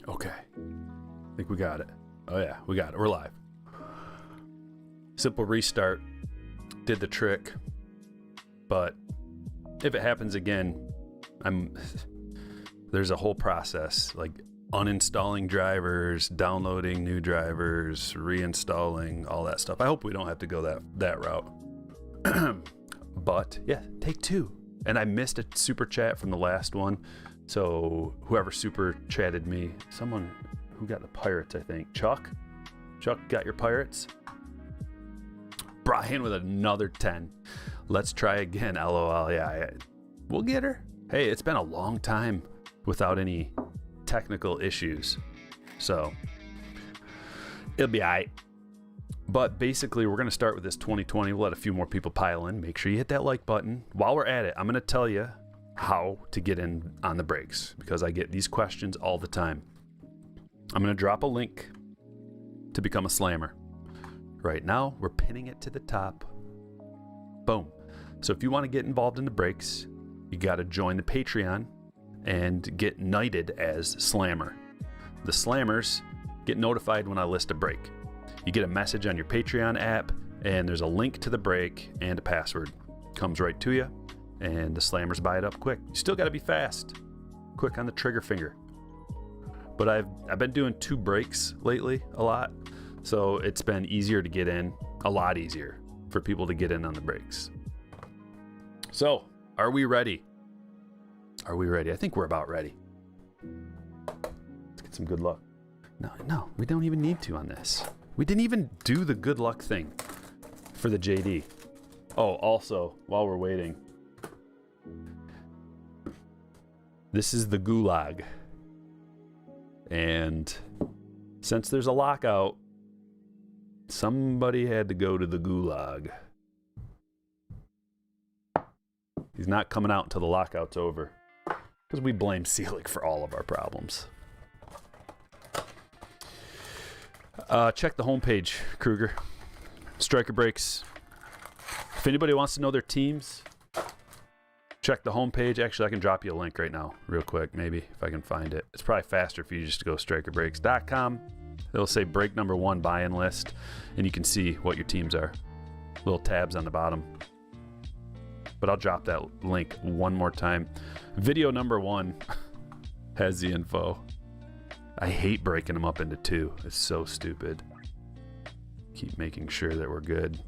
Okay. I think we got it. Oh yeah, we got it. We're live. Simple restart. Did the trick. But if it happens again, there's a whole process, like uninstalling drivers, downloading new drivers, reinstalling, all that stuff. I hope we don't have to go that route. But yeah, take two. And I missed a super chat from the last one. So whoever super chatted me, someone who got the Pirates, I think. Chuck got your Pirates. Brian with another 10. Let's try again, LOL. Yeah, we'll get her. Hey, it's been a long time without any technical issues. So it'll be all right. But basically, we're going to start with this 2020. We'll let a few more people pile in. Make sure you hit that like button. While we're at it, I'm going to tell you how to get in on the breaks, because I get these questions all the time. I'm going to drop a link to become a slammer. Right now, we're pinning it to the top. Boom. So if you want to get involved in the breaks, you got to join the Patreon and get knighted as slammer. The slammers get notified when I list a break. You get a message on your Patreon app, and there's a link to the break and a password. Comes right to you, and the slammers buy it up quick. You still got to be fast, quick on the trigger finger. But I've been doing 2 breaks lately a lot, so it's been easier to get in, a lot easier for people to get in on the breaks. So, are we ready? Are we ready? I think we're about ready. Let's get some good luck. No, we don't even need to on this. We didn't even do the good luck thing for the JD. Oh, also, while we're waiting, this is the gulag. And since there's a lockout, somebody had to go to the gulag. He's not coming out until the lockout's over, because we blame Selig for all of our problems. Check the homepage, Kruger. Striker Breaks. If anybody wants to know their teams, check the homepage. Actually, I can drop you a link right now, real quick, maybe, if I can find it. It's probably faster for you just to go strikerbreaks.com. It'll say break number 1 buy-in list, and you can see what your teams are. Little tabs on the bottom. But I'll drop that link one more time. Video number 1 has the info. I hate breaking them up into 2. It's so stupid. Keep making sure that we're good.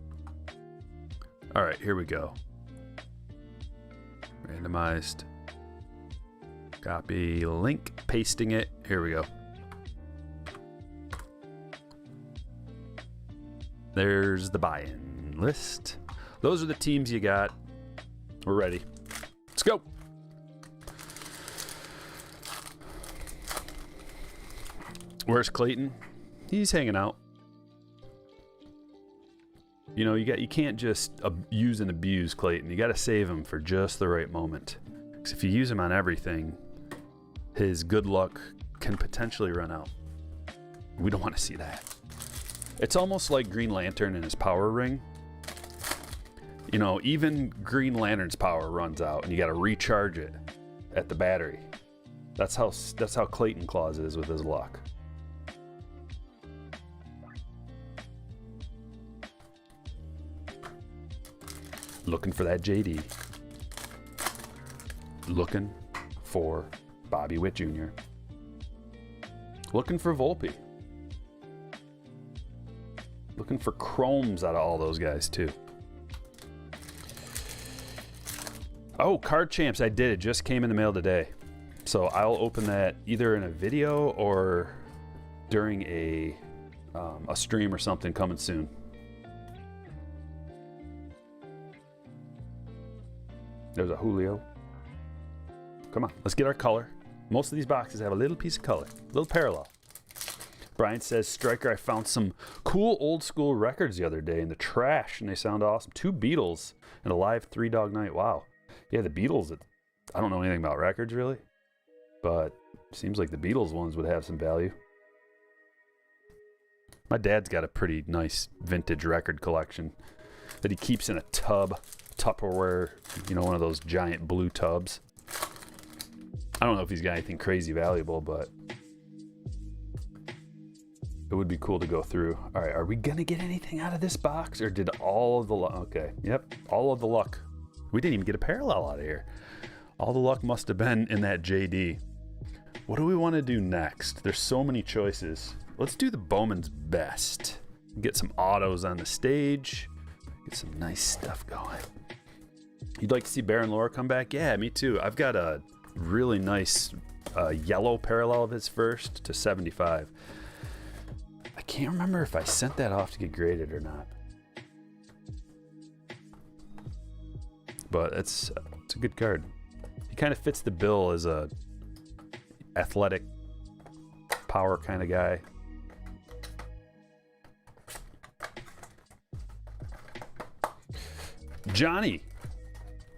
All right, here we go. Randomized. Copy link, pasting it. Here we go. There's the buy-in list. Those are the teams you got. We're ready. Let's go. Where's Clayton? He's hanging out. You know, you can't just use and abuse Clayton. You got to save him for just the right moment. Because if you use him on everything, his good luck can potentially run out. We don't want to see that. It's almost like Green Lantern and his power ring. You know, even Green Lantern's power runs out, and you got to recharge it at the battery. That's how Clayton Claus is with his luck. Looking for that JD. Looking for Bobby Witt Jr. Looking for Volpe. Looking for chromes out of all those guys, too. Oh, Card Champs, I did. It just came in the mail today. So I'll open that either in a video or during a stream or something coming soon. There's a Julio. Come on, let's get our color. Most of these boxes have a little piece of color, a little parallel. Brian says, Striker, I found some cool old school records the other day in the trash, and they sound awesome. 2 Beatles and a live 3 Dog Night. Wow. Yeah, the Beatles, I don't know anything about records really, but it seems like the Beatles ones would have some value. My dad's got a pretty nice vintage record collection that he keeps in a tub, Tupperware, you know, one of those giant blue tubs. I don't know if he's got anything crazy valuable, but it would be cool to go through. All right, are we gonna get anything out of this box, or did all of the luck? Okay, yep, all of the luck. We didn't even get a parallel out of here. All the luck must have been in that JD. What do we want to do next? There's so many choices. Let's do the Bowman's Best. Get some autos on the stage. Get some nice stuff going. You'd like to see Baron Lore come back? Yeah, me too. I've got a really nice yellow parallel of his first to 75. I can't remember if I sent that off to get graded or not. But it's a good card. He kind of fits the bill as a athletic power kind of guy. Johnny,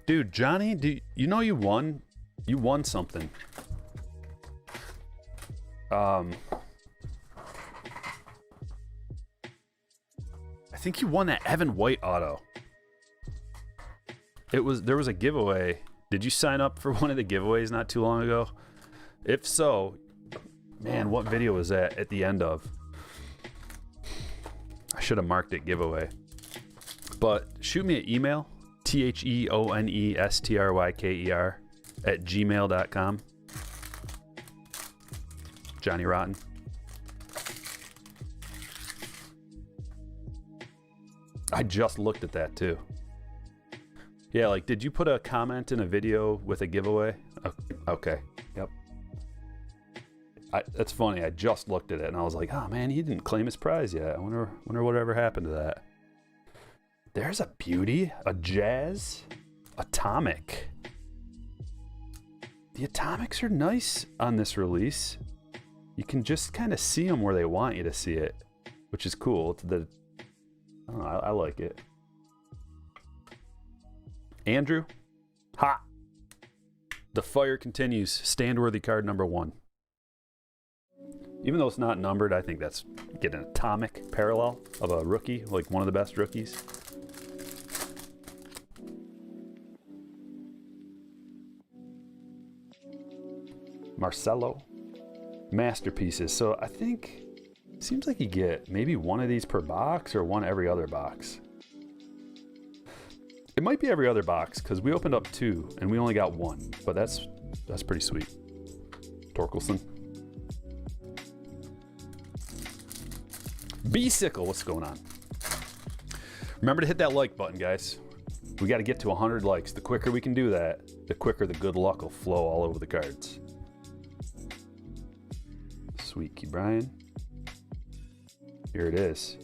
dude, Johnny, you know you won? You won something. I think you won that Evan White auto. There was a giveaway. Did you sign up for one of the giveaways not too long ago? If so, man, what video was that at the end of? I should have marked it giveaway. But shoot me an email, THEONESTRYKER@gmail.com. Johnny Rotten. I just looked at that too. Yeah, like, did you put a comment in a video with a giveaway? Okay, yep. That's funny, I just looked at it and I was like, oh man, he didn't claim his prize yet. I wonder whatever happened to that. There's a beauty, a Jazz Atomic. The Atomics are nice on this release. You can just kind of see them where they want you to see it, which is cool. I don't know, I like it. Andrew, ha! The fire continues. Stand-worthy card number 1. Even though it's not numbered, I think that's get an atomic parallel of a rookie, like one of the best rookies. Marcelo. Masterpieces. So I think it seems like you get maybe one of these per box or one every other box. It might be every other box because we opened up 2 and we only got 1, but that's pretty sweet. Torkelson. B-Sickle, what's going on? Remember to hit that like button, guys. We got to get to 100 likes. The quicker we can do that, the quicker the good luck will flow all over the cards. Sweet Key Brian. Here it is.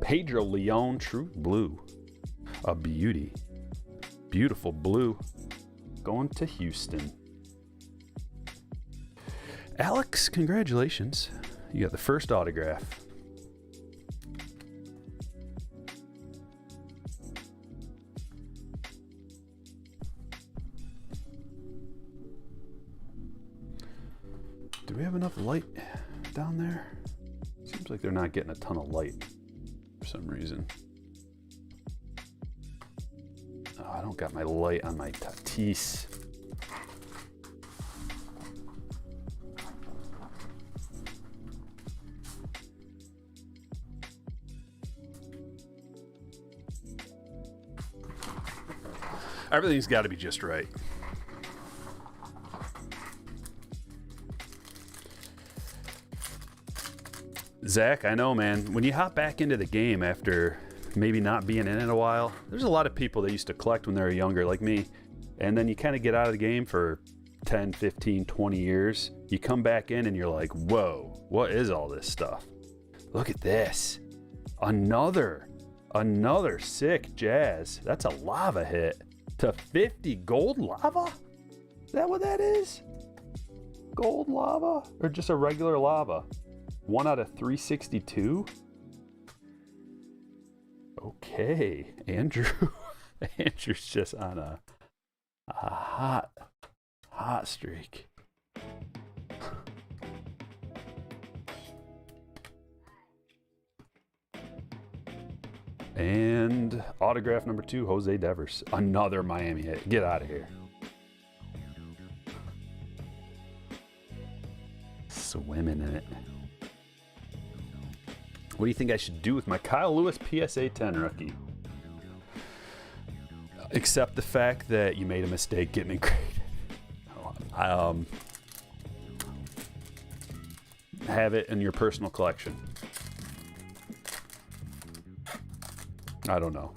Pedro Leon True Blue. A beauty. Beautiful blue. Going to Houston. Alex, congratulations. You got the first autograph. Do we have enough light down there? Seems like they're not getting a ton of light for some reason. Oh, I don't got my light on my Tatis. Everything's got to be just right. Zach, I know, man. When you hop back into the game after maybe not being in it a while, there's a lot of people that used to collect when they were younger, like me. And then you kind of get out of the game for 10, 15, 20 years. You come back in and you're like, whoa, what is all this stuff? Look at this. Another sick Jazz. That's a lava hit. To 50 gold lava? Is that what that is? Gold lava? Or just a regular lava? 1 out of 362? Okay, Andrew. Andrew's just on a hot streak. And autograph number 2, Jose Devers. Another Miami hit. Get out of here. Swimming in it. What do you think I should do with my Kyle Lewis PSA 10 rookie? Except the fact that you made a mistake getting it graded. Have it in your personal collection. I don't know.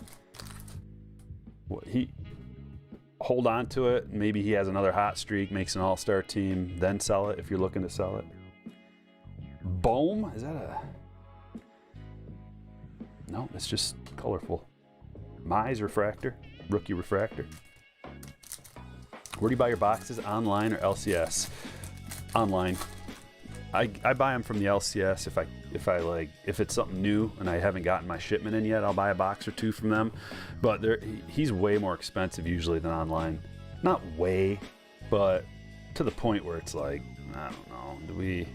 Hold on to it. Maybe he has another hot streak, makes an all-star team, then sell it if you're looking to sell it. Bowman? Is that a... No, it's just colorful. Mize refractor, rookie refractor. Where do you buy your boxes? Online or LCS? Online. I buy them from the LCS if it's something new and I haven't gotten my shipment in yet. I'll buy a box or 2 from them. But he's way more expensive usually than online. Not way, but to the point where it's like, I don't know. Do we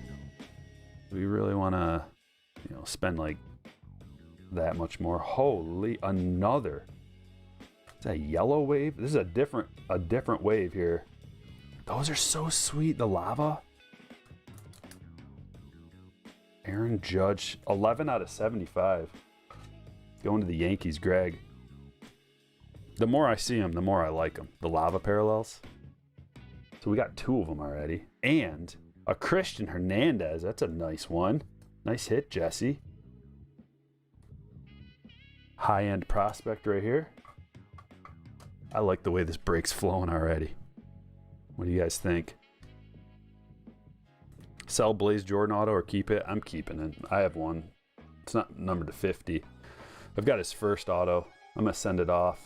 really want to, spend like that much more? Holy, another. Is that a yellow wave? This is a different wave here. Those are so sweet. The lava. Aaron Judge, 11 out of 75. Going to the Yankees, Greg. The more I see him, the more I like him. The lava parallels. So we got 2 of them already. And a Christian Hernandez. That's a nice one. Nice hit, Jesse. High-end prospect right here. I like the way this break's flowing already. What do you guys think? Sell Blaze Jordan auto or keep it? I'm keeping it. I have one. It's not numbered to 50. I've got his first auto. I'm going to send it off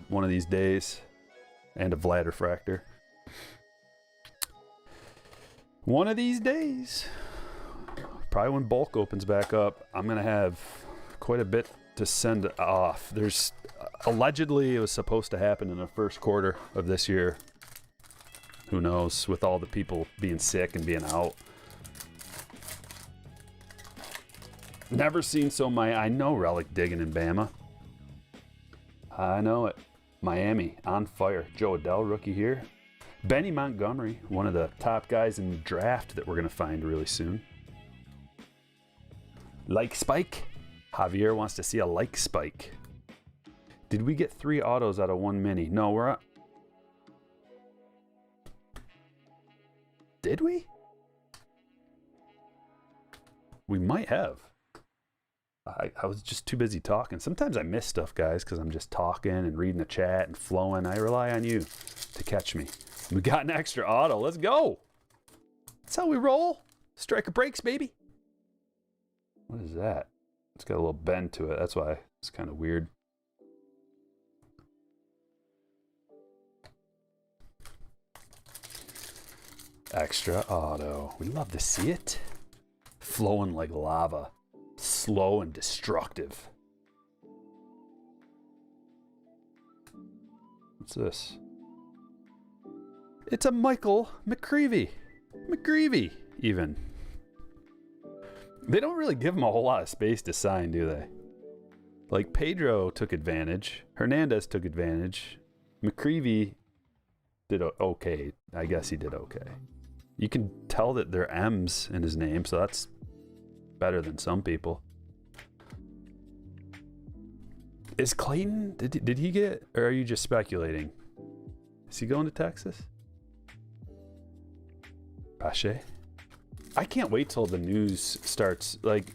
one of these days. And a Vlad refractor. One of these days. Probably when bulk opens back up, I'm going to have quite a bit to send off. There's allegedly it was supposed to happen in the first quarter of this year. Who knows, with all the people being sick and being out. Never seen I know relic digging in Bama. I know it. Miami on fire. Joe Adell, rookie here. Benny Montgomery, one of the top guys in the draft that we're going to find really soon. Like Spike. Javier wants to see a like Spike. Did we get 3 autos out of 1 mini? No, we're at... Did we? We might have. I was just too busy talking. Sometimes I miss stuff, guys, because I'm just talking and reading the chat and flowing. I rely on you to catch me. We got an extra auto. Let's go. That's how we roll. Striker breaks, baby. What is that? It's got a little bend to it. That's why it's kind of weird. Extra auto. We love to see it. Flowing like lava. Slow and destructive. What's this? It's a Michael McCreevy. McGreevy, even. They don't really give him a whole lot of space to sign, do they? Like, Pedro took advantage. Hernandez took advantage. McCreevy did okay. I guess he did okay. You can tell that there are M's in his name, so that's better than some people. Is Clayton, did he get, or are you just speculating? Is he going to Texas? Pache? I can't wait till the news starts. Like,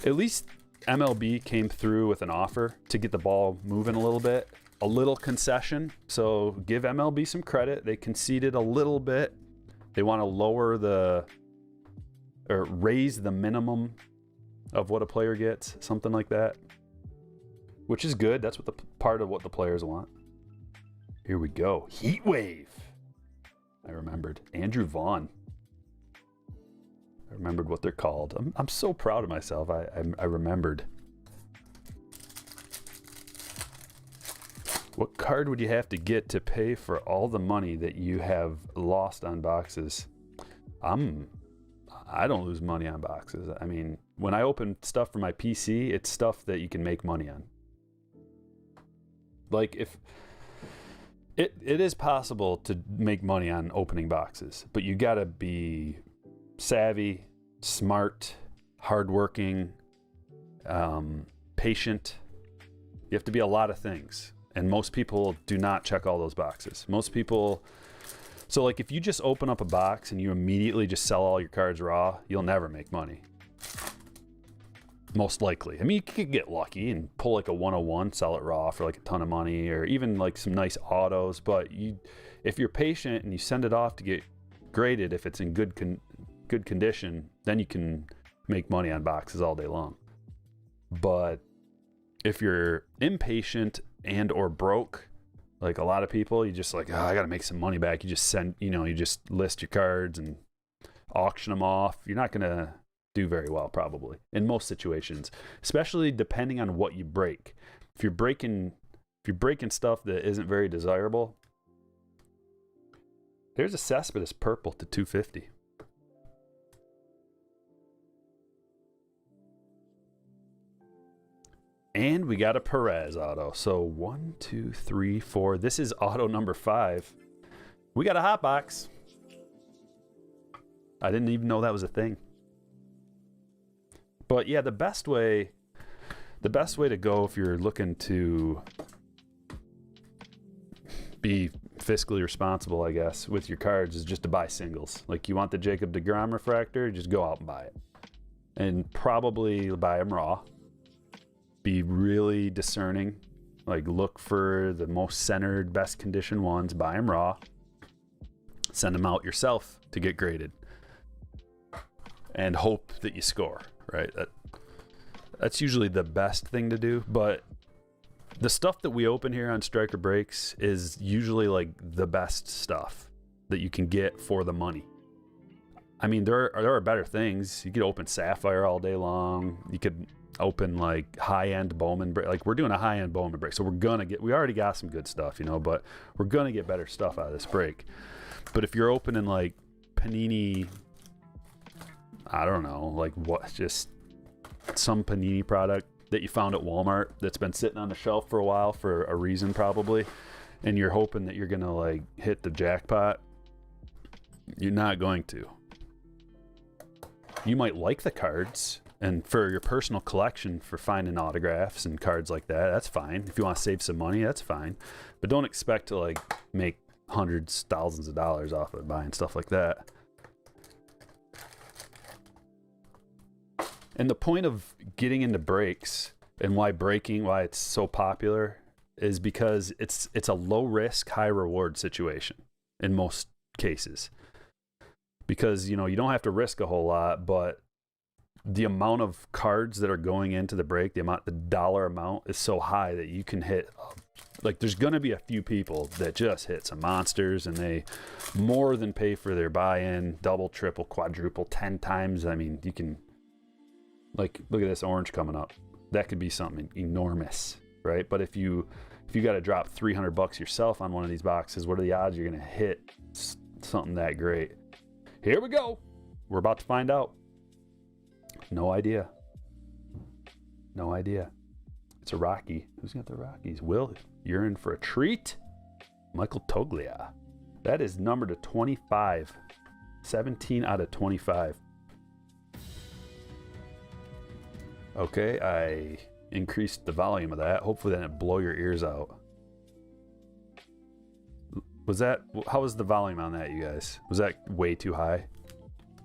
at least MLB came through with an offer to get the ball moving a little bit. A little concession. So give MLB some credit. They conceded a little bit. They want to raise the minimum of what a player gets, something like that, which is good. That's what part of what the players want. Here we go. Heat wave. I remembered Andrew Vaughn. I remembered what they're called. I'm so proud of myself. I remembered. What card would you have to get to pay for all the money that you have lost on boxes? I don't lose money on boxes. I mean, when I open stuff for my PC, it's stuff that you can make money on. Like if it is possible to make money on opening boxes, but you got to be savvy, smart, hardworking, patient. You have to be a lot of things. And most people do not check all those boxes. Most people, so like if you just open up a box and you immediately just sell all your cards raw, you'll never make money. Most likely. I mean, you could get lucky and pull like a 101, sell it raw for like a ton of money, or even like some nice autos. But if you're patient and you send it off to get graded, if it's in good condition, then you can make money on boxes all day long. But if you're impatient and or broke, like a lot of people, you just like, oh, I got to make some money back. You just you just list your cards and auction them off. You're not going to do very well probably in most situations, especially depending on what you break. If you're breaking stuff that isn't very desirable, there's a Cespedes purple to 250. And we got a Perez auto. So 1, 2, 3, 4. This is auto number 5. We got a hot box. I didn't even know that was a thing. But yeah, the best way to go if you're looking to be fiscally responsible, I guess, with your cards is just to buy singles. Like you want the Jacob deGrom refractor, just go out and buy it. And probably buy them raw. Be really discerning, like look for the most centered, best condition ones, buy them raw, send them out yourself to get graded, and hope that you score, right? That's usually the best thing to do. But the stuff that we open here on Striker Breaks is usually like the best stuff that you can get for the money. I mean, there are better things. You could open Sapphire all day long. You could open like high-end Bowman break. Like we're doing a high-end Bowman break, so we already got some good stuff, but we're gonna get better stuff out of this break. But if you're opening like Panini, I don't know, like what, just some Panini product that you found at Walmart that's been sitting on the shelf for a while for a reason probably, and you're hoping that you're gonna like hit the jackpot, you're not going to. You might like the cards, and for your personal collection, for finding autographs and cards like that, that's fine. If you want to save some money, that's fine. But don't expect to like make hundreds, thousands of dollars off of buying stuff like that. And the point of getting into breaks and why it's so popular is because it's a low risk, high reward situation in most cases. Because, you don't have to risk a whole lot, but the amount of cards that are going into the break, the dollar amount is so high that you can hit, like there's going to be a few people that just hit some monsters and they more than pay for their buy-in, double, triple, quadruple, 10 times. I mean, you can, like, look at this orange coming up. That could be something enormous, right? But if you got to drop $300 yourself on one of these boxes, what are the odds you're going to hit something that great? Here we go. We're about to find out. No idea. It's a Rocky. Who's got the Rockies? Will, you're in for a treat. Michael Toglia. That is numbered to 25. 17 out of 25. Okay, I increased the volume of that. Hopefully that didn't blow your ears out. How was the volume on that, you guys? Was that way too high?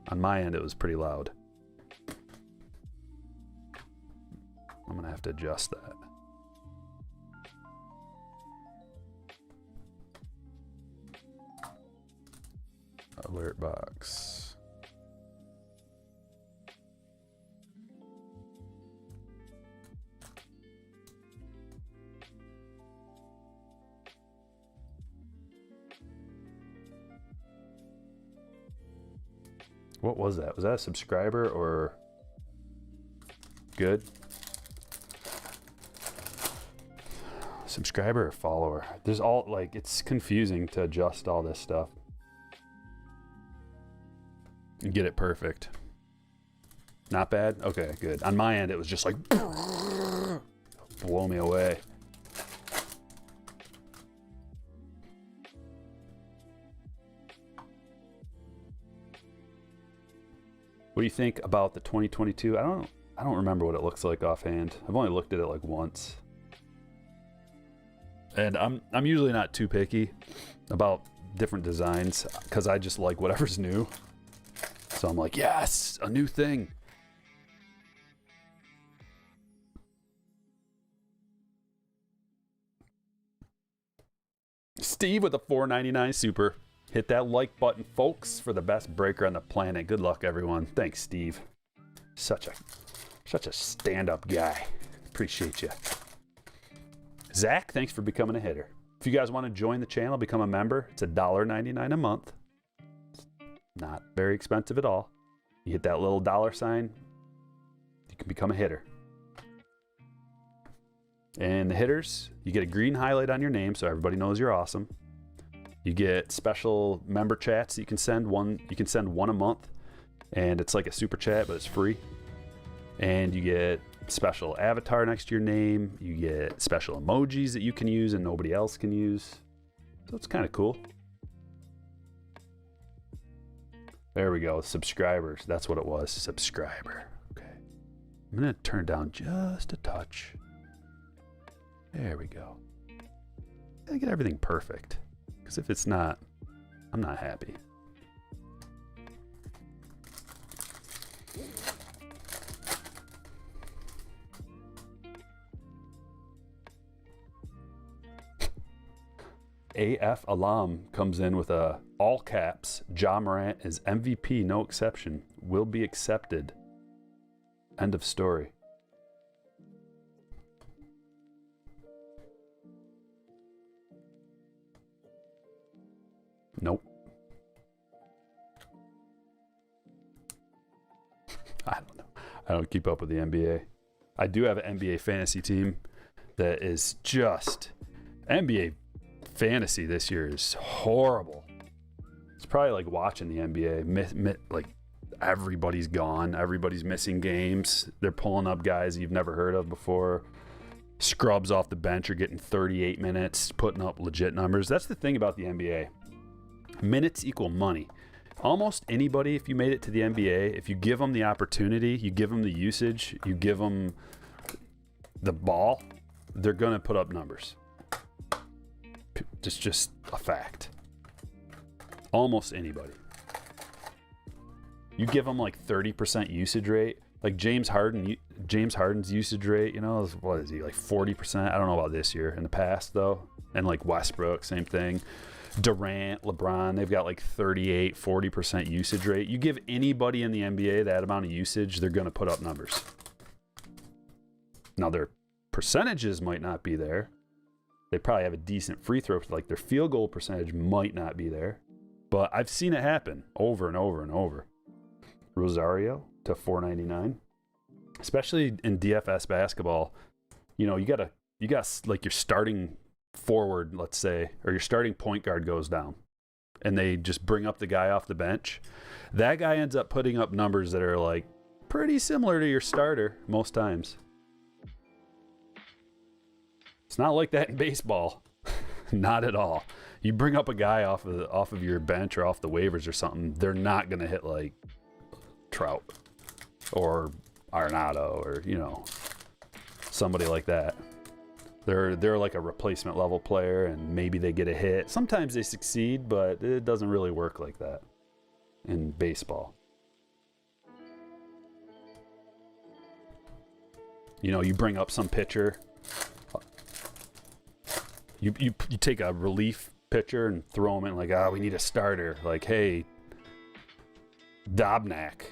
On my end, it was pretty loud. I'm gonna have to adjust that. Alert box. What was that? Was that a subscriber or good? Subscriber or follower? There's all, like, it's confusing to adjust all this stuff and get it perfect. Not bad? Okay, good. On my end, it was just like blow me away. What do you think about the 2022? I don't remember what it looks like offhand. I've only looked at it like once. And I'm usually not too picky about different designs because I just like whatever's new. So I'm like, yes, a new thing. Steve with a $4.99 super. Hit that like button, folks, for the best breaker on the planet. Good luck, everyone. Thanks, Steve. Such a stand-up guy. Appreciate you. Zach, thanks for becoming a hitter. If you guys want to join the channel, become a member, it's $1.99 a month. It's not very expensive at all. You hit that little dollar sign, you can become a hitter. And the hitters, you get a green highlight on your name so everybody knows you're awesome. You get special member chats that you can send one a month, and it's like a super chat, but it's free. And you get special avatar next to your name. You get special emojis that you can use and nobody else can use. So it's kind of cool. There we go. Subscribers. That's what it was. Subscriber. Okay. I'm going to turn down just a touch. There we go. Gotta get everything perfect. Because if it's not, I'm not happy. AF Alam comes in with a all caps. Ja Morant is MVP, no exception. Will be accepted. End of story. Nope. I don't know. I don't keep up with the NBA. I do have an NBA fantasy team that is just NBA fantasy this year is horrible. It's probably like watching the NBA. Like everybody's gone. Everybody's missing games. They're pulling up guys you've never heard of before. Scrubs off the bench are getting 38 minutes, putting up legit numbers. That's the thing about the NBA. Minutes equal money. Almost anybody, if you made it to the NBA, if you give them the opportunity, you give them the usage, you give them the ball, they're going to put up numbers. It's just a fact. Almost anybody. You give them like 30% usage rate, like James Harden's usage rate, you know, what is he, like 40%? I don't know about this year. In the past, though. And like Westbrook, same thing. Durant, LeBron, they've got like 38, 40% usage rate. You give anybody in the NBA that amount of usage, they're going to put up numbers. Now, their percentages might not be there. They probably have a decent free throw, like their field goal percentage might not be there. But I've seen it happen over and over and over. Rosario to $4.99. Especially in DFS basketball, you know, you got like your starting forward, let's say, or your starting point guard goes down and they just bring up the guy off the bench. That guy ends up putting up numbers that are like pretty similar to your starter most times. It's not like that in baseball. Not at all. You bring up a guy off of your bench or off the waivers or something, they're not going to hit like Trout or Arenado or, you know, somebody like that. They're like a replacement level player and maybe they get a hit. Sometimes they succeed, but it doesn't really work like that in baseball. You know, you bring up some pitcher. You take a relief pitcher and throw him in like, we need a starter. Like, hey, Dobnak,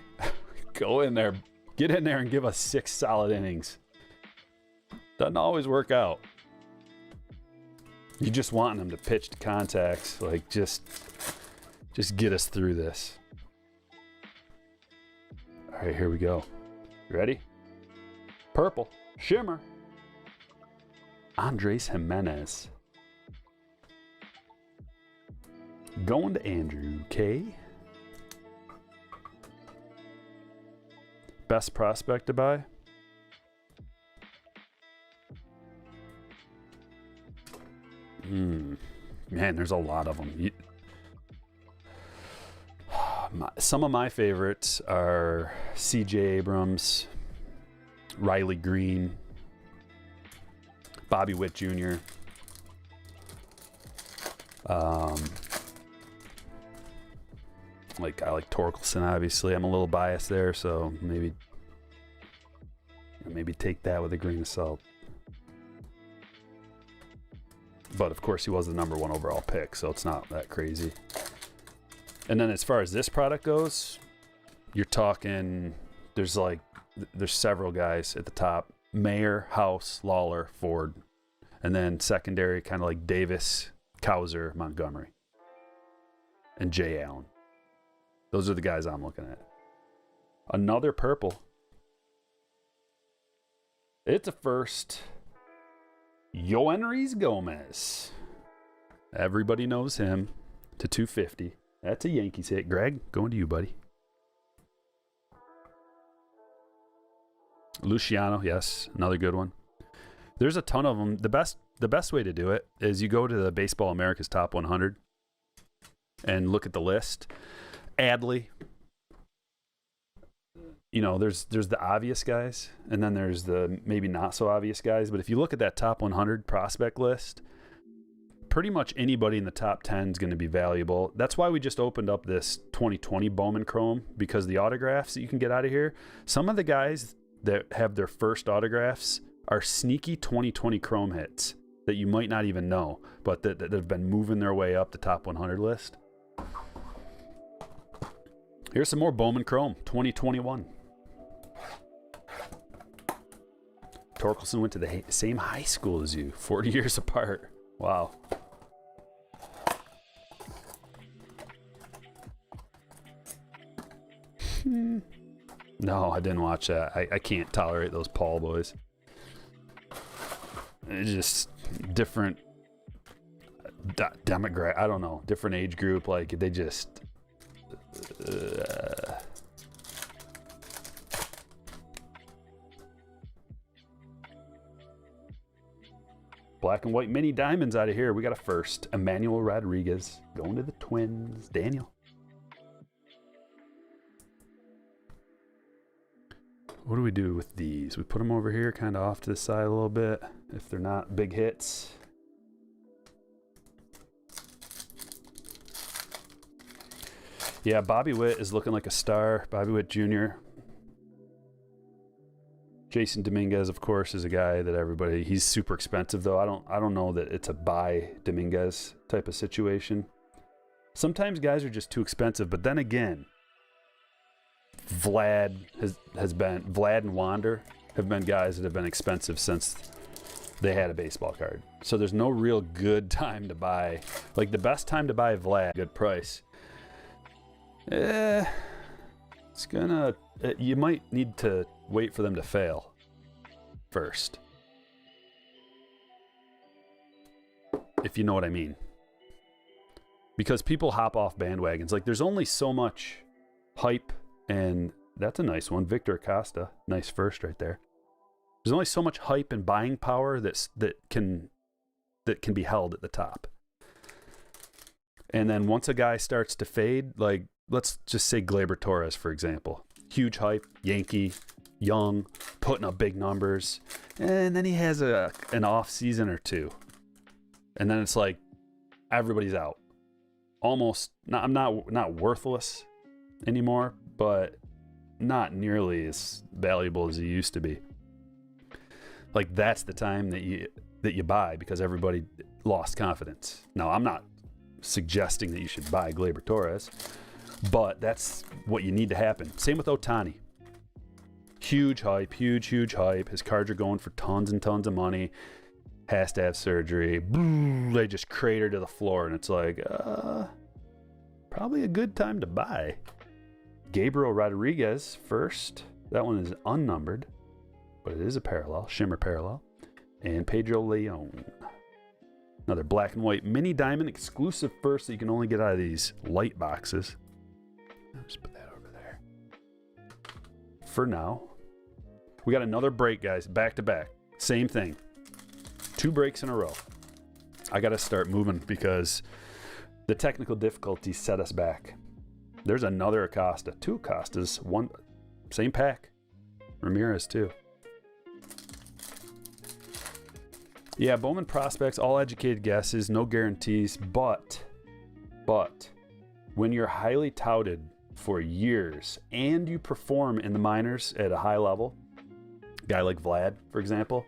go in there, get in there and give us 6 solid innings. Doesn't always work out. You just want them to pitch to contacts, like just get us through this. All right, here we go. You ready? Purple, shimmer. Andres Jimenez. Going to Andrew K. Best prospect to buy? Man, there's a lot of them. Some of my favorites are C.J. Abrams, Riley Green, Bobby Witt Jr. I like Torkelson, obviously. I'm a little biased there, so maybe take that with a grain of salt. But of course, he was the #1 overall pick, so it's not that crazy. And then as far as this product goes, you're talking, there's several guys at the top: Mayer, House, Lawler, Ford, and then secondary kind of like Davis, Cowser, Montgomery, and Jay Allen. Those are the guys I'm looking at. Another purple. It's a first. Yoenrys Gomez. Everybody knows him. To 250. That's a Yankees hit. Greg, going to you, buddy. Luciano, yes, another good one. There's a ton of them. The best way to do it is you go to the Baseball America's Top 100 and look at the list. Adley. You know, there's the obvious guys, and then there's the maybe not so obvious guys. But if you look at that top 100 prospect list, pretty much anybody in the top 10 is going to be valuable. That's why we just opened up this 2020 Bowman Chrome, because the autographs that you can get out of here, some of the guys that have their first autographs are sneaky 2020 Chrome hits that you might not even know, but that have been moving their way up the top 100 list. Here's some more Bowman Chrome 2021. Torkelson went to the same high school as you, 40 years apart. Wow. No, I didn't watch that. I can't tolerate those Paul boys. It's just different demographic. I don't know. Different age group. Like, they just... Black and white mini diamonds out of here. We got a first. Emmanuel Rodriguez going to the Twins. Daniel. What do we do with these? We put them over here kind of off to the side a little bit if they're not big hits. Yeah, Bobby Witt is looking like a star. Bobby Witt Jr. Jason Dominguez, of course, is a guy that he's super expensive though. I don't know that it's a buy Dominguez type of situation. Sometimes guys are just too expensive, but then again, Vlad and Wander have been guys that have been expensive since they had a baseball card. So there's no real good time to buy. Like, the best time to buy Vlad, good price. You might need to wait for them to fail first, if you know what I mean. Because people hop off bandwagons. Like, there's only so much hype, and that's a nice one. Victor Acosta, nice first right there. There's only so much hype and buying power that can be held at the top. And then once a guy starts to fade, like, let's just say Gleyber Torres, for example. Huge hype, Yankee, young, putting up big numbers, and then he has an off season or two, and then it's like everybody's out. Almost not worthless anymore, but not nearly as valuable as he used to be. Like, that's the time that you buy, because everybody lost confidence. Now, I'm not suggesting that you should buy Gleyber Torres, but that's what you need to happen. Same with Ohtani. Huge hype. His cards are going for tons and tons of money. Has to have surgery. They just crater to the floor, and it's like, probably a good time to buy. Gabriel Rodriguez first. That one is unnumbered, but it is a parallel, shimmer parallel. And Pedro Leon. Another black and white mini diamond exclusive first that you can only get out of these light boxes. I'll just put that over there. For now, we got another break, guys, back to back. Same thing. 2 breaks in a row. I got to start moving because the technical difficulties set us back. There's another Acosta. 2 Acostas. One, same pack. Ramirez too. Yeah, Bowman prospects, all educated guesses, no guarantees, but when you're highly touted for years and you perform in the minors at a high level, a guy like Vlad, for example,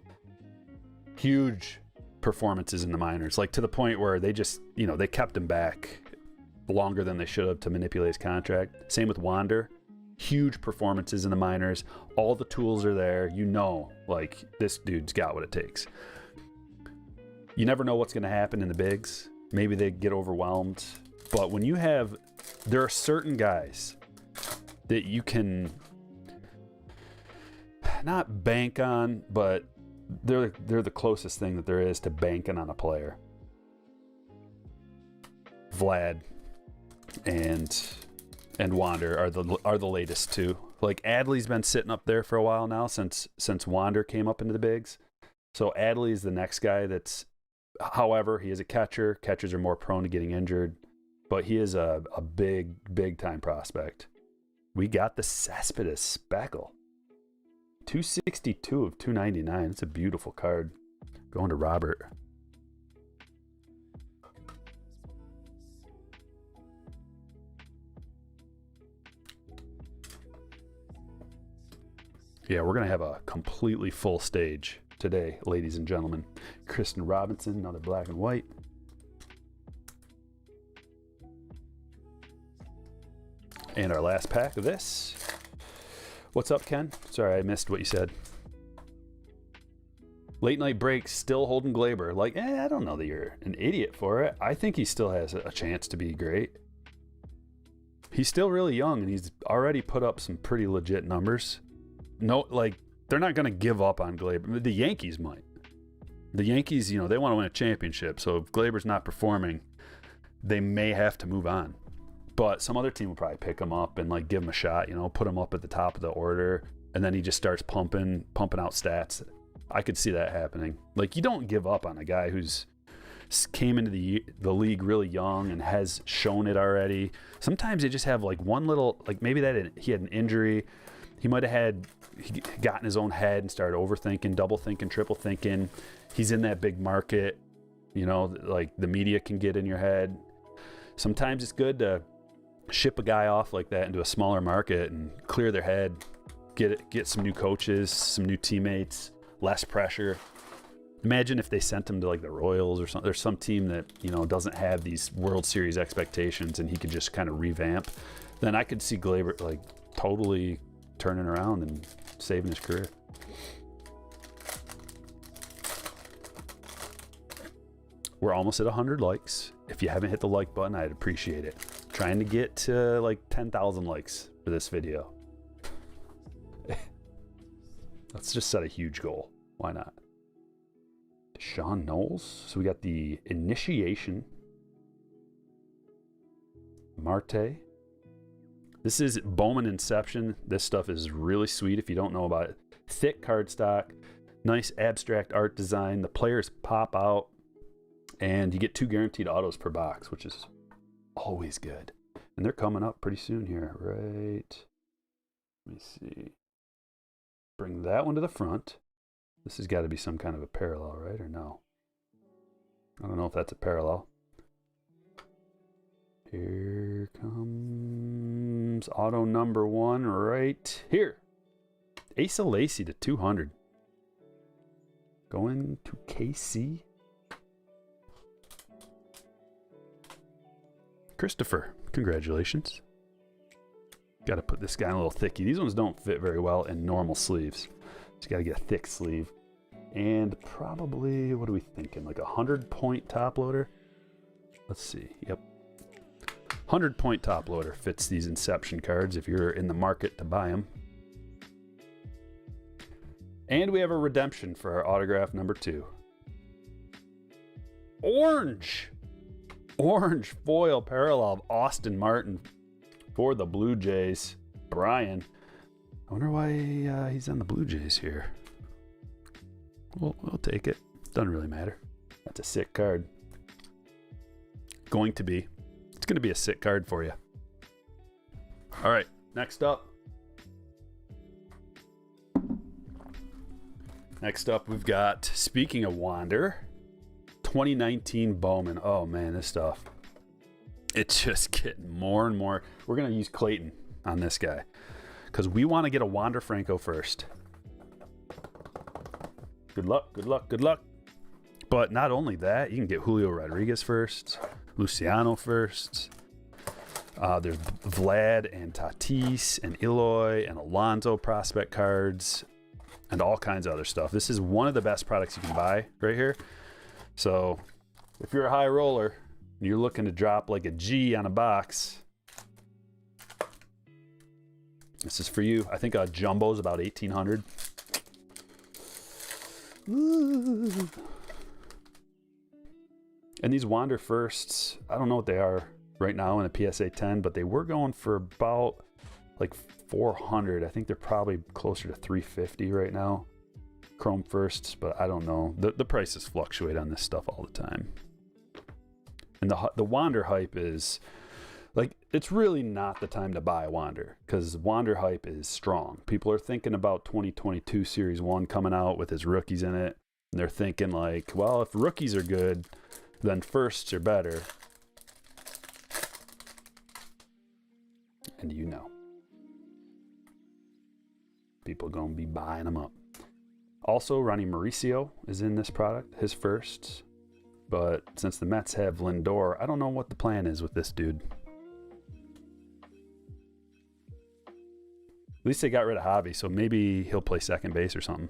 huge performances in the minors, like to the point where they just, they kept him back longer than they should have to manipulate his contract. Same with Wander. Huge performances in the minors. All the tools are there. Like this dude's got what it takes. You never know what's going to happen in the bigs. Maybe they get overwhelmed. But when there are certain guys that you can not bank on, but they're the closest thing that there is to banking on a player. Vlad and Wander are the latest two. Like Adley's been sitting up there for a while now since Wander came up into the bigs. So Adley's the next guy that's, however, he is a catcher. Catchers are more prone to getting injured, but he is a big time prospect. We got the Cespedes Speckle. 262 of 299. It's a beautiful card. Going to Robert. Yeah, we're going to have a completely full stage today, ladies and gentlemen. Kristen Robinson, another black and white. And our last pack of this. What's up, Ken? Sorry, I missed what you said. Late night breaks, still holding Glaber. Like, I don't know that you're an idiot for it. I think he still has a chance to be great. He's still really young, and he's already put up some pretty legit numbers. No, like, they're not going to give up on Glaber. The Yankees might. The Yankees, they want to win a championship. So if Glaber's not performing, they may have to move on. But some other team will probably pick him up and like give him a shot, put him up at the top of the order, and then he just starts pumping out stats. I could see that happening. Like, you don't give up on a guy who's came into the league really young and has shown it already. Sometimes they just have like one little, like maybe he had an injury. He might have got in his own head and started overthinking, double thinking, triple thinking. He's in that big market, like the media can get in your head. Sometimes it's good to ship a guy off like that into a smaller market and clear their head, get some new coaches, some new teammates, less pressure. Imagine if they sent him to like the Royals or something. There's some team that, doesn't have these World Series expectations and he could just kind of revamp. Then I could see Glaber like totally turning around and saving his career. We're almost at 100 likes. If you haven't hit the like button, I'd appreciate it. Trying to get to like 10,000 likes for this video. Let's just set a huge goal. Why not? Sean Knowles. So we got the Initiation. Marte. This is Bowman Inception. This stuff is really sweet if you don't know about it. Thick cardstock. Nice abstract art design. The players pop out. And you get 2 guaranteed autos per box, which is always good. And they're coming up pretty soon here, right? Let me see. Bring that one to the front. This has got to be some kind of a parallel, right? Or no? I don't know if that's a parallel. Here comes auto number 1 right here. Asa Lacy to 200. Going to KC. Christopher, congratulations. Got to put this guy in a little thicky. These ones don't fit very well in normal sleeves. Just got to get a thick sleeve. And probably, what are we thinking? Like a 100-point top loader? Let's see. Yep. 100-point top loader fits these Inception cards if you're in the market to buy them. And we have a redemption for our autograph number 2. Orange foil parallel of Austin Martin for the Blue Jays. Brian. I wonder why he's on the Blue Jays here. We'll take it. Doesn't really matter. That's a sick card. It's going to be a sick card for you. All right, next up. Next up, we've got, speaking of Wander, 2019 Bowman. Oh man, this stuff. It's just getting more and more. We're going to use Clayton on this guy because we want to get a Wander Franco first. Good luck, good luck, good luck. But not only that, you can get Julio Rodriguez first, Luciano first. There's Vlad and Tatis and Eloy and Alonso prospect cards and all kinds of other stuff. This is one of the best products you can buy right here. So if you're a high roller, you're looking to drop like a G on a box, this is for you. I think a jumbo is about 1,800. Ooh. And these Wander firsts, I don't know what they are right now in a PSA 10, but they were going for about like 400. I think they're probably closer to 350 right now. Chrome firsts, but I don't know. The prices fluctuate on this stuff all the time. And the Wander hype is like, it's really not the time to buy Wander because Wander hype is strong. People are thinking about 2022 Series 1 coming out with his rookies in it. And they're thinking like, well, if rookies are good, then firsts are better. And you know, people are going to be buying them up. Also, Ronnie Mauricio is in this product, his firsts. But since the Mets have Lindor, I don't know what the plan is with this dude. At least they got rid of Javi, so maybe he'll play second base or something.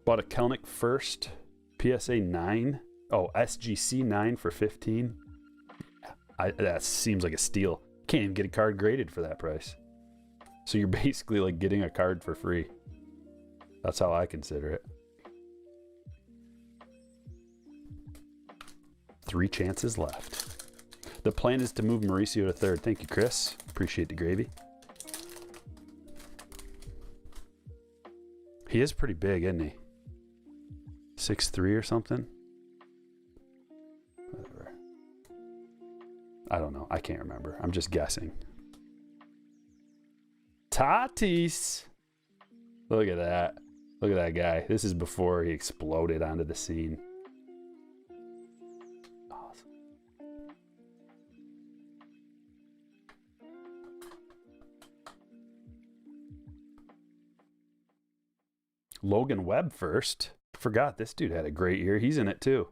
Bought a Kelnick first, PSA 9. Oh, SGC 9 for 15. That seems like a steal. Can't even get a card graded for that price. So you're basically like getting a card for free. That's how I consider it. 3 chances left. The plan is to move Mauricio to third. Thank you, Chris. Appreciate the gravy. He is pretty big, isn't he? 6'3" or something? Whatever. I don't know. I can't remember. I'm just guessing. Tatis! Look at that. Look at that guy. This is before he exploded onto the scene. Awesome. Logan Webb first. Forgot this dude had a great year. He's in it too.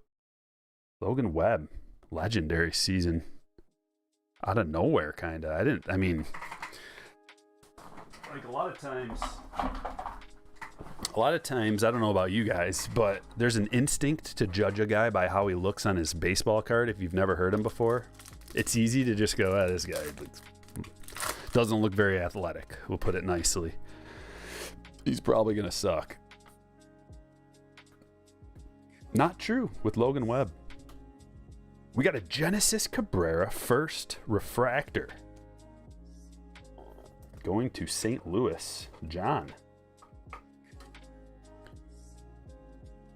Logan Webb. Legendary season. Out of nowhere, kind of. I mean, like a lot of times, I don't know about you guys, but there's an instinct to judge a guy by how he looks on his baseball card if you've never heard him before. It's easy to just go, this guy doesn't look very athletic. We'll put it nicely. He's probably going to suck. Not true with Logan Webb. We got a Genesis Cabrera first refractor. Going to St. Louis. John.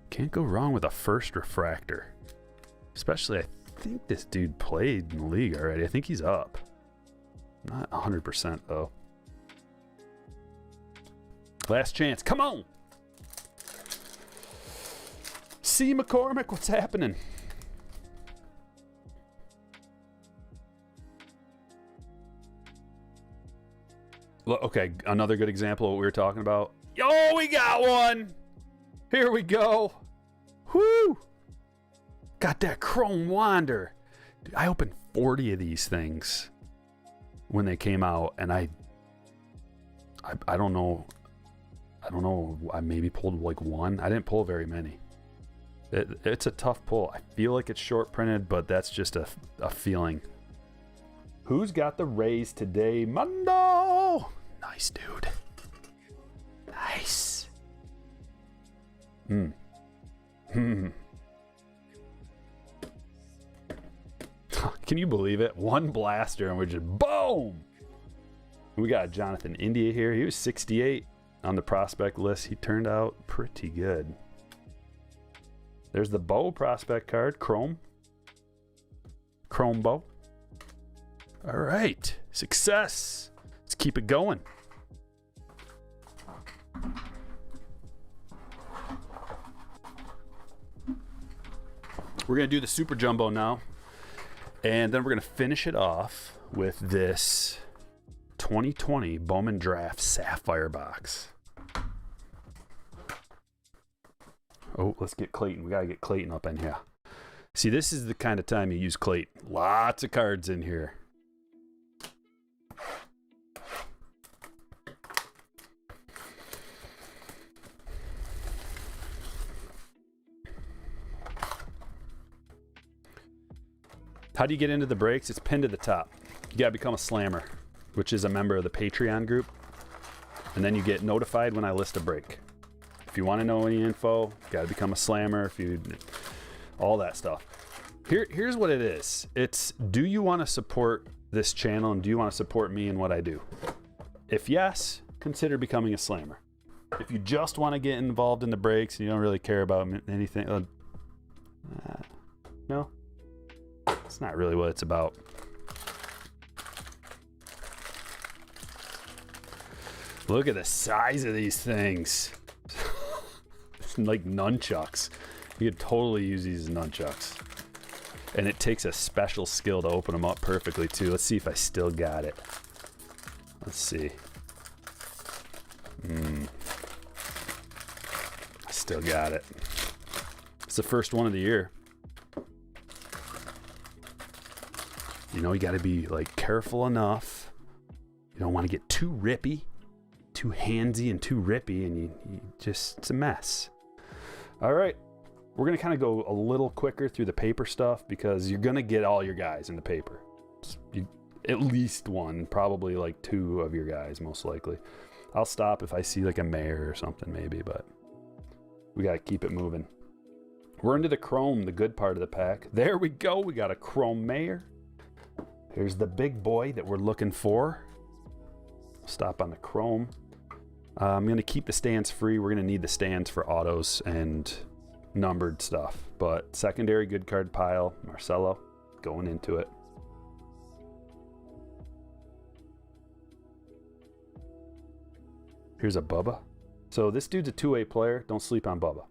Can't go wrong with a first refractor. Especially, I think this dude played in the league already. I think he's up. Not 100% though. Last chance. Come on! C. McCormick, what's happening? Okay, another good example of what we were talking about. Yo, we got one! Here we go. Whoo! Got that Chrome Wander. Dude, I opened 40 of these things when they came out, and I don't know. I don't know. I maybe pulled like one. I didn't pull very many. It's a tough pull. I feel like it's short printed, but that's just a feeling. Who's got the Rays today? Mundo! Nice, dude. Nice. Can you believe it? One blaster and we're just boom! We got Jonathan India here. He was 68 on the prospect list. He turned out pretty good. There's the Bo prospect card, Chrome. chrome bow. All right, success. Let's keep it going. We're gonna do the super jumbo now, and then we're gonna finish it off with this 2020 Bowman Draft Sapphire box. Oh, let's get Clayton. We gotta get Clayton up in here. See, this is the kind of time you use Clayton. Lots of cards in here. How do you get into the breaks? It's pinned to the top. You gotta become a slammer, which is a member of the Patreon group. And then you get notified when I list a break. If you want to know any info, you gotta become a slammer. If you, all that stuff. Here's what it is. It's, do you want to support this channel and do you want to support me and what I do? If yes, consider becoming a slammer. If you just want to get involved in the breaks and you don't really care about anything, no, it's not really what it's about. Look at the size of these things. It's like nunchucks. You could totally use these as nunchucks. And it takes a special skill to open them up perfectly too. Let's see if I still got it. Let's see. I still got it. It's the first one of the year. You know, you got to be like careful enough. You don't want to get too rippy, too handsy and too rippy, and you just, it's a mess. All right. We're going to kind of go a little quicker through the paper stuff because you're going to get all your guys in the paper. At least one, probably like two of your guys, most likely. I'll stop if I see like a mayor or something maybe, but we got to keep it moving. We're into the chrome, the good part of the pack. There we go. We got a chrome mayor. Here's the big boy that we're looking for. Stop on the chrome. I'm going to keep the stands free. We're going to need the stands for autos and numbered stuff, but secondary good card pile, Marcelo, going into it. Here's a Bubba. So this dude's a two-way player. Don't sleep on Bubba.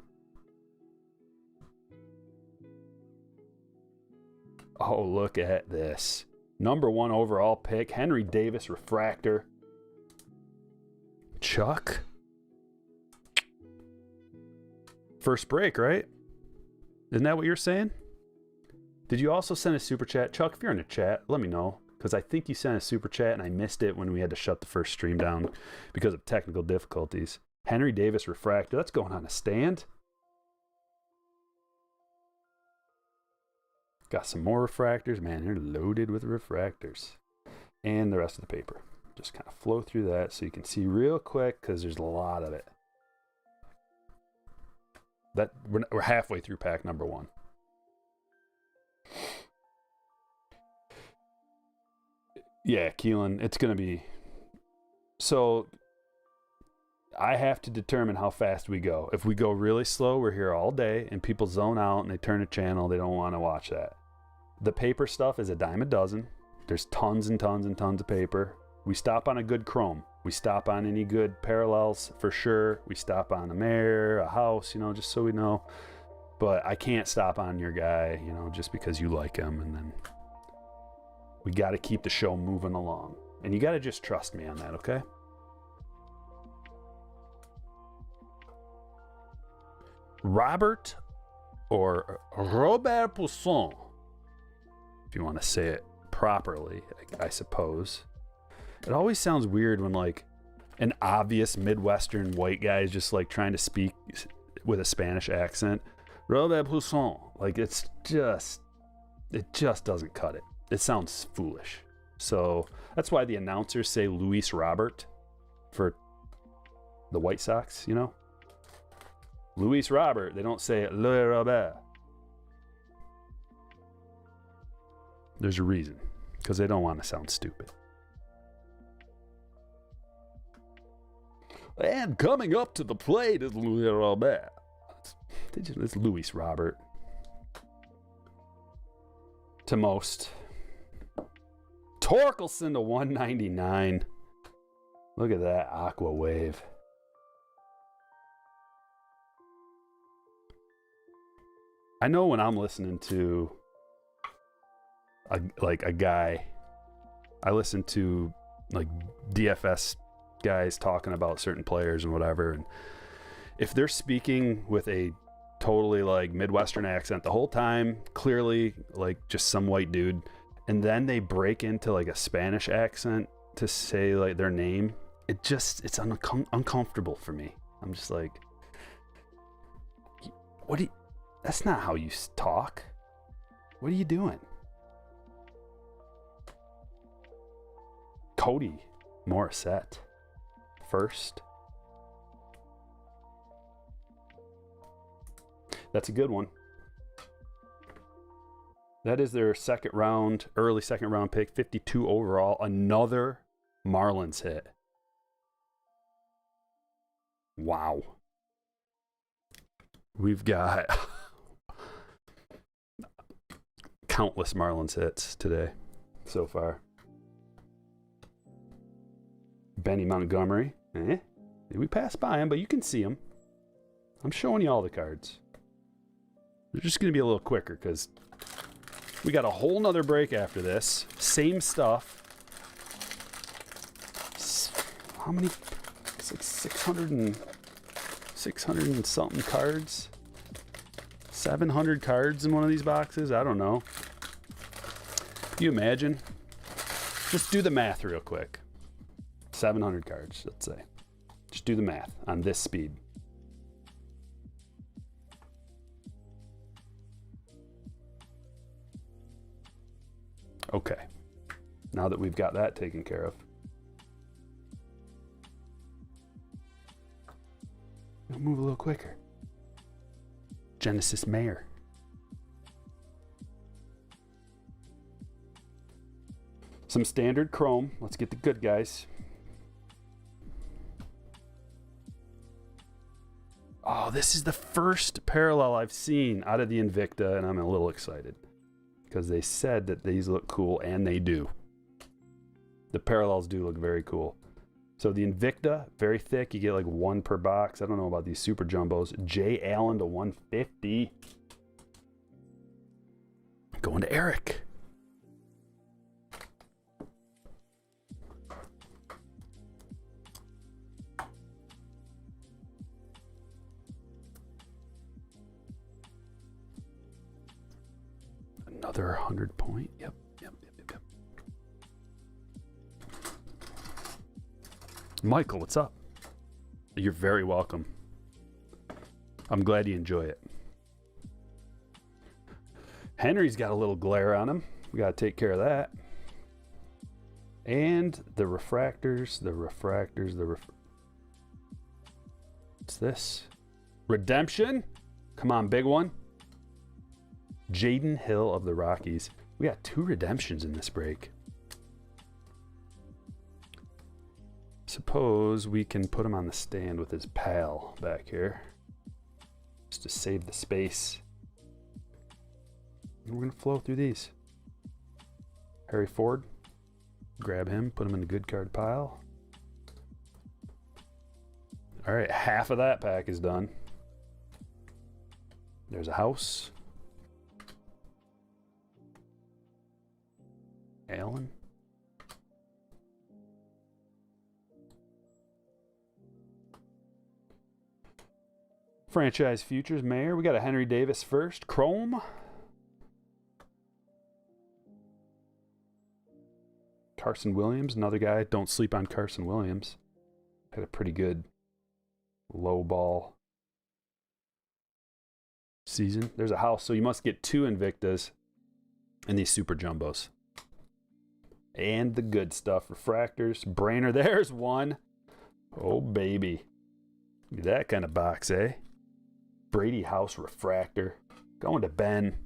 Oh, look at this. Number 1 overall pick, Henry Davis refractor. Chuck. First break, right? Isn't that what you're saying? Did you also send a super chat? Chuck, if you're in the chat, let me know. Because I think you sent a super chat and I missed it when we had to shut the first stream down because of technical difficulties. Henry Davis refractor. That's going on a stand. Got some more refractors. Man, they're loaded with refractors. And the rest of the paper. Just kind of flow through that so you can see real quick because there's a lot of it. That we're halfway through pack number 1. Yeah, Keelan, it's going to be... So, I have to determine how fast we go. If we go really slow, we're here all day, and people zone out, and they turn the channel. They don't want to watch that. The paper stuff is a dime a dozen. There's tons and tons and tons of paper. We stop on a good chrome. We stop on any good parallels for sure. We stop on a mare, a house, you know, just so we know. But I can't stop on your guy, you know, just because you like him. And then we got to keep the show moving along. And you got to just trust me on that, okay? Robert or Robert Poussin, if you want to say it properly, I suppose. It always sounds weird when like an obvious Midwestern white guy is just like trying to speak with a Spanish accent. Robert Poussin, like it just doesn't cut it. It sounds foolish. So that's why the announcers say Luis Robert for the White Sox, you know? Luis Robert, they don't say Louis Robert. There's a reason, because they don't want to sound stupid. And coming up to the plate is Louis Robert. It's Luis Robert. to most. Torkelson to 199. Look at that Aqua Wave. I know when I'm listening to a guy, I listen to like DFS guys talking about certain players and whatever, and if they're speaking with a totally like Midwestern accent the whole time, clearly like just some white dude, and then they break into like a Spanish accent to say like their name, it's uncomfortable for me. I'm just like, that's not how you talk. What are you doing? Cody Morissette first. That's a good one. That is their early second round pick, 52 overall. Another Marlins hit. Wow. We've got countless Marlins hits today so far. Benny Montgomery. We passed by him, but you can see him. I'm showing you all the cards. They're just going to be a little quicker because we got a whole nother break after this. Same stuff. How many? It's like 600 and something cards. 700 cards in one of these boxes. I don't know. Can you imagine? Just do the math real quick. 700 cards, let's say. Just do the math on this speed. Okay. Now that we've got that taken care of, we'll move a little quicker. Genesis Mayer. Some standard chrome. Let's get the good guys. Oh, this is the first parallel I've seen out of the Invicta, and I'm a little excited because they said that these look cool, and they do. The parallels do look very cool. So the Invicta, very thick. You get like one per box. I don't know about these super jumbos. Jay Allen to 150. Going to Eric. Another 100 point. Yep. Michael, what's up? You're very welcome. I'm glad you enjoy it. Henry's got a little glare on him. We got to take care of that. And the refractors. What's this? Redemption? Come on, big one. Jaden Hill of the Rockies. We got 2 redemptions in this break. Suppose we can put him on the stand with his pal back here. Just to save the space. And we're going to flow through these. Harry Ford. Grab him, put him in the good card pile. All right, half of that pack is done. There's a house. Allen. Franchise futures, Mayer. We got a Henry Davis first. Chrome. Carson Williams, another guy. Don't sleep on Carson Williams. Had a pretty good low ball season. There's a house, so you must get 2 Invictas and these super jumbos. And the good stuff. Refractors. Brainer, there's one. Oh, baby. Look at that kind of box, eh? Brady House refractor. Going to Ben.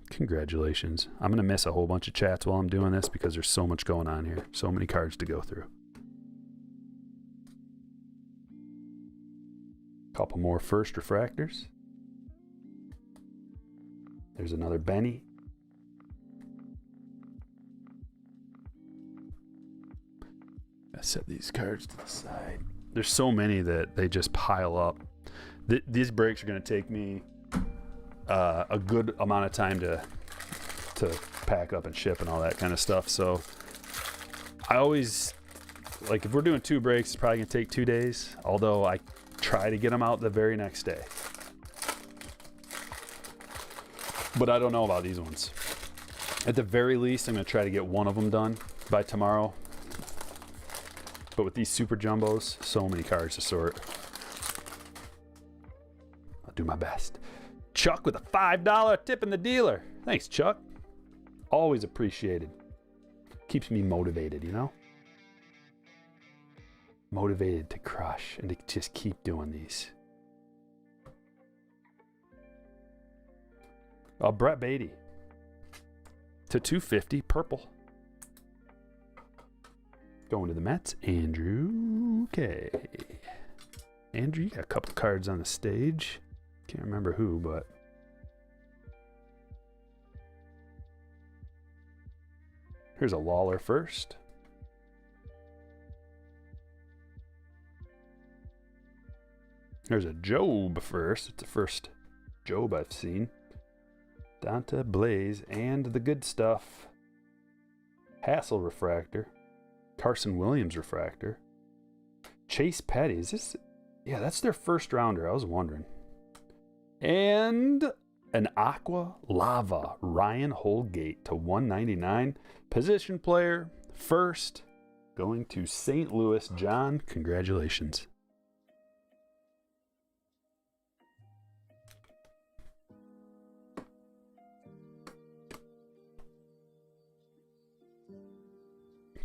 Congratulations. I'm going to miss a whole bunch of chats while I'm doing this because there's so much going on here. So many cards to go through. Couple more first refractors. There's another Benny. I set these cards to the side. There's so many that they just pile up. These breaks are going to take me a good amount of time to pack up and ship and all that kind of stuff. So I always, like, if we're doing 2 breaks, it's probably going to take 2 days. Although I try to get them out the very next day. But I don't know about these ones. At the very least, I'm going to try to get one of them done by tomorrow. But with these super jumbos, so many cards to sort. I'll do my best. Chuck with a $5 tip in the dealer. Thanks, Chuck. Always appreciated. Keeps me motivated, you know? Motivated to crush and to just keep doing these. Brett Beatty. To 250, purple. Going to the Mets, Andrew K. Andrew, you got a couple cards on the stage. Can't remember who, but... Here's a Lawler first. There's a Job first. It's the first Job I've seen. Dante Blaze and the good stuff. Hassel refractor. Carson Williams refractor. Chase Petty. Is this? Yeah, that's their first rounder. I was wondering. And an Aqua Lava. Ryan Holgate to 199. Position player. First. Going to St. Louis. John, congratulations.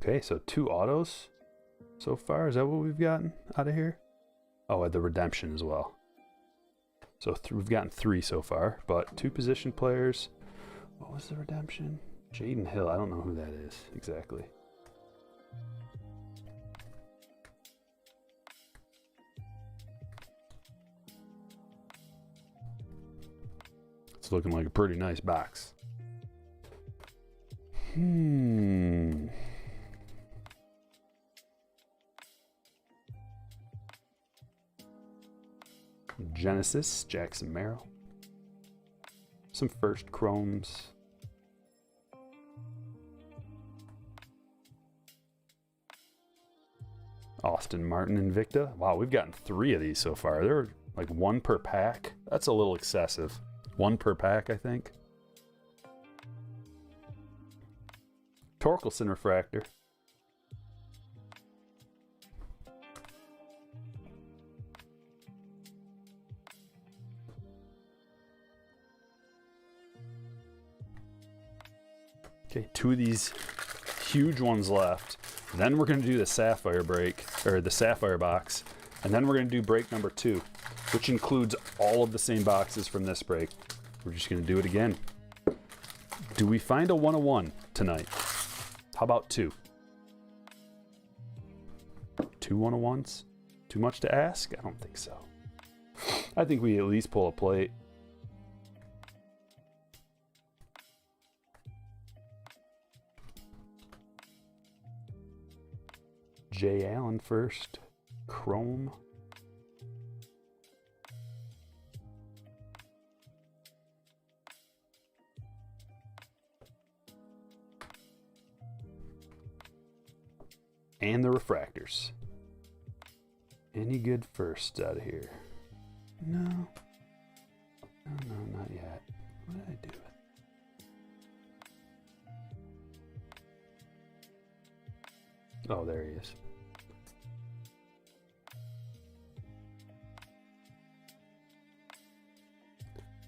Okay, so 2 autos so far. Is that what we've gotten out of here? Oh, the redemption as well. So we've gotten 3 so far, but 2 position players. What was the redemption? Jaden Hill. I don't know who that is exactly. It's looking like a pretty nice box. Genesis, Jackson Merrill. Some first chromes. Austin Martin Invicta. Wow, we've gotten 3 of these so far. They're like 1 per pack. That's a little excessive. 1 per pack, I think. Torkelson refractor. Okay, 2 of these huge ones left. Then we're going to do the Sapphire break, or the Sapphire box. And then we're going to do break number 2, which includes all of the same boxes from this break. We're just going to do it again. Do we find a 101 tonight? How about 2? 2 101s? Too much to ask? I don't think so. I think we at least pull a plate. Jay Allen first. Chrome. And the refractors. Any good firsts out of here? No. No, not yet. What did I do? Oh, there he is.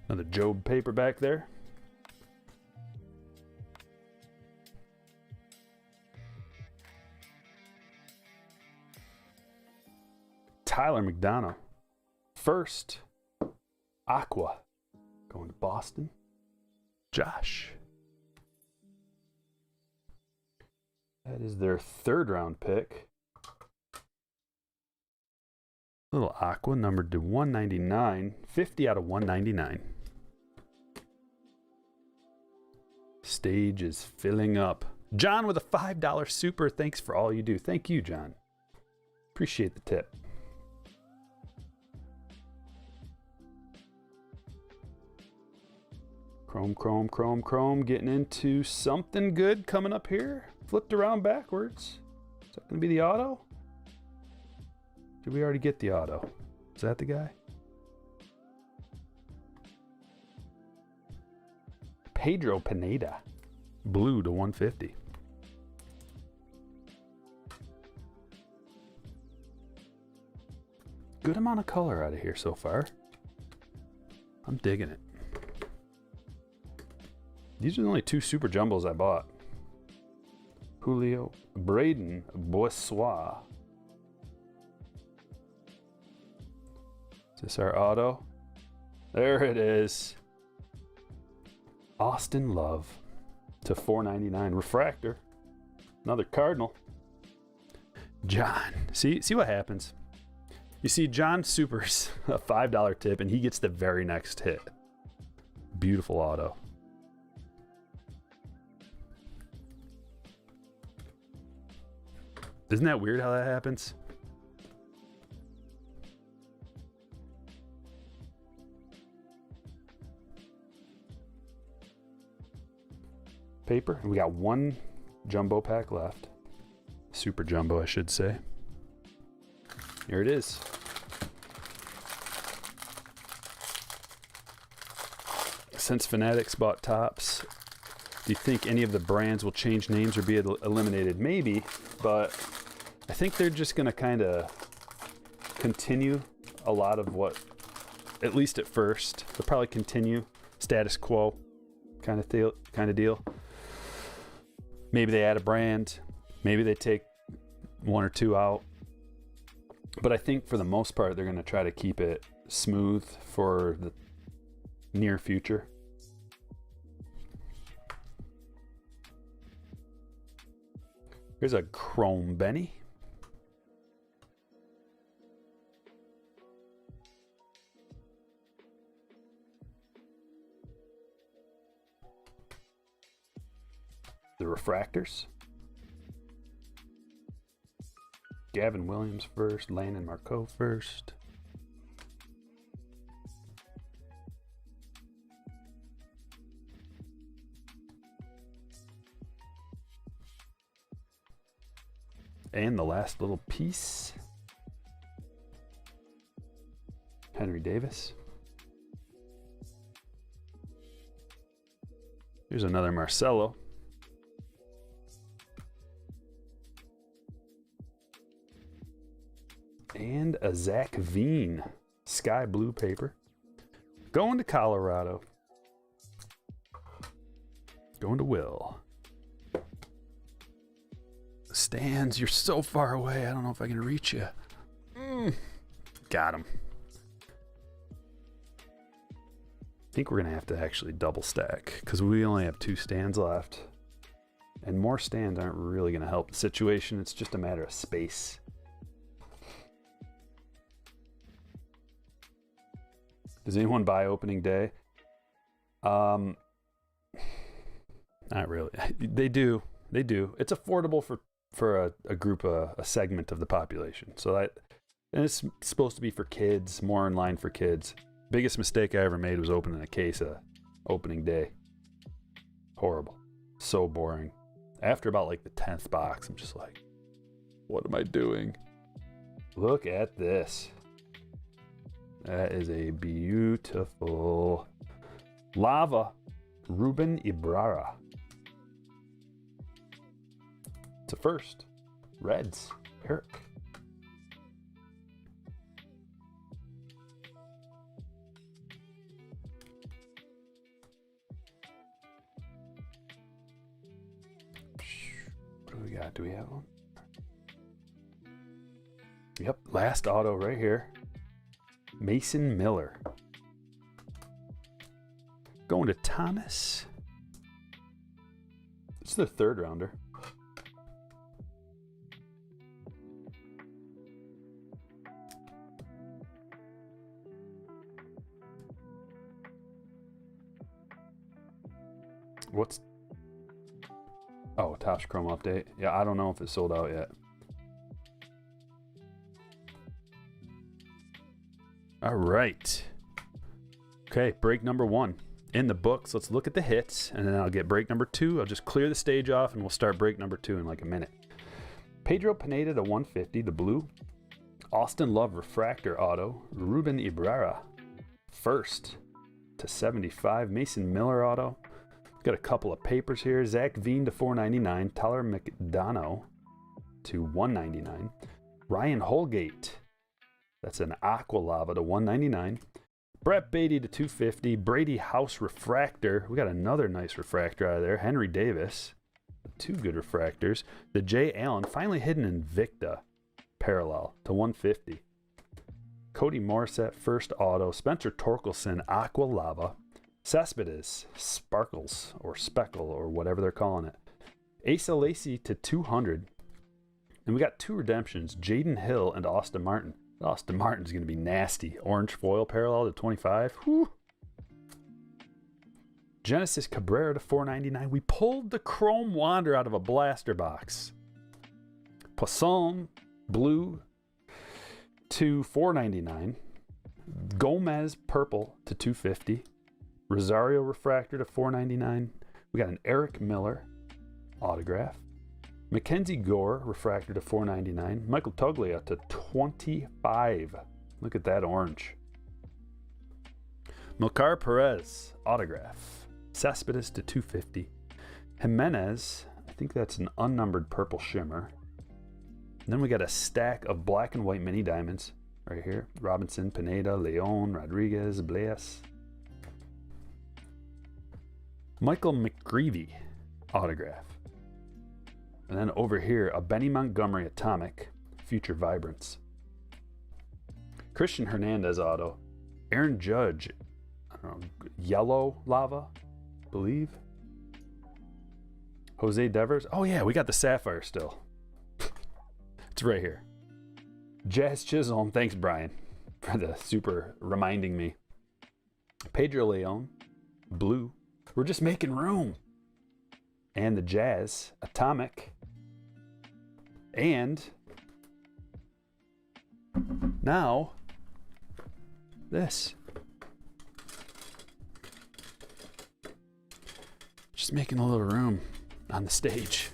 Another Job paperback there. Tyler McDonough. First, Aqua. Going to Boston. Josh. That is their 3rd round pick. Little Aqua, numbered to 199. 50 out of 199. Stage is filling up. John with a $5 super. Thanks for all you do. Thank you, John. Appreciate the tip. Chrome. Getting into something good coming up here. Flipped around backwards. Is that going to be the auto? Did we already get the auto? Is that the guy? Pedro Pineda. Blue to 150. Good amount of color out of here so far. I'm digging it. These are the only 2 super jumbos I bought. Julio Braden Boissois. Is this our auto? There it is. Austin Love to $4.99. Refractor. Another Cardinal. John. See what happens. You see John supers a $5 tip and he gets the very next hit. Beautiful auto. Isn't that weird how that happens? Paper. We got 1 jumbo pack left. Super jumbo, I should say. Here it is. Since Fanatics bought Topps, do you think any of the brands will change names or be eliminated? Maybe, but I think they're just going to kind of continue a lot of what, at least at first, they'll probably continue status quo kind of deal. Maybe they add a brand, maybe they take 1 or 2 out. But I think for the most part, they're going to try to keep it smooth for the near future. Here's a Chrome Benny. The refractors. Gavin Williams first, Landon Marco first. And the last little piece, Henry Davis. Here's another Marcelo. And a Zach Veen, sky blue paper. Going to Colorado. Going to Will. Stands, you're so far away. I don't know if I can reach you. Got him. I think we're going to have to actually double stack because we only have 2 stands left. And more stands aren't really going to help the situation. It's just a matter of space. Does anyone buy opening day? Not really. They do. It's affordable for a group, a segment of the population. So that, and it's supposed to be for kids, more in line for kids. Biggest mistake I ever made was opening a case of opening day. Horrible. So boring. After about like the 10th box, I'm just like, what am I doing? Look at this. That is a beautiful lava Ruben Ibarra. It's a first. Reds. Eric. What do we got? Do we have one? Yep. Last auto right here. Mason Miller. Going to Thomas. It's the 3rd rounder. Oh, Topps Chrome update. Yeah, I don't know if it's sold out yet. All right. Okay, break number 1 in the books. Let's look at the hits, and then I'll get break number 2. I'll just clear the stage off, and we'll start break number 2 in like a minute. Pedro Pineda to 150, the blue. Austin Love refractor auto. Ruben Ibarra first to 75. Mason Miller auto. Got a couple of papers here. Zach Veen to 499. Tyler McDonough to 199. Ryan Holgate. That's an Aqua Lava to 199. Brett Beatty to 250. Brady House refractor. We got another nice refractor out of there. Henry Davis. 2 good refractors. The Jay Allen, finally hidden Invicta parallel to 150. Cody Morissette first auto. Spencer Torkelson Aqua Lava. Cespedes, Sparkles, or Speckle, or whatever they're calling it. Asa Lacy to 200. And we got 2 redemptions, Jaden Hill and Austin Martin. Austin Martin's going to be nasty. Orange foil parallel to 25. Whew. Genesis Cabrera to 499. We pulled the Chrome Wander out of a blaster box. Poisson, blue to 499. Gomez, purple to 250. Rosario refractor to 499. We got an Eric Miller autograph. Mackenzie Gore refractor to 499. Michael Toglia to 25. Look at that orange. Melcar Perez autograph. Cespedes to 250. Jimenez, I think that's an unnumbered purple shimmer. And then we got a stack of black and white mini diamonds right here. Robinson, Pineda, Leon, Rodriguez, Blaise. Michael McGreevy autograph. And then over here, a Benny Montgomery Atomic, Future Vibrance. Christian Hernandez auto. Aaron Judge, I don't know, yellow lava, I believe. Jose Devers. Oh yeah, we got the Sapphire still. It's right here. Jazz Chisholm. Thanks, Brian, for the super reminding me. Pedro Leon, blue. We're just making room. And the Jazz Atomic. And now this. Just making a little room on the stage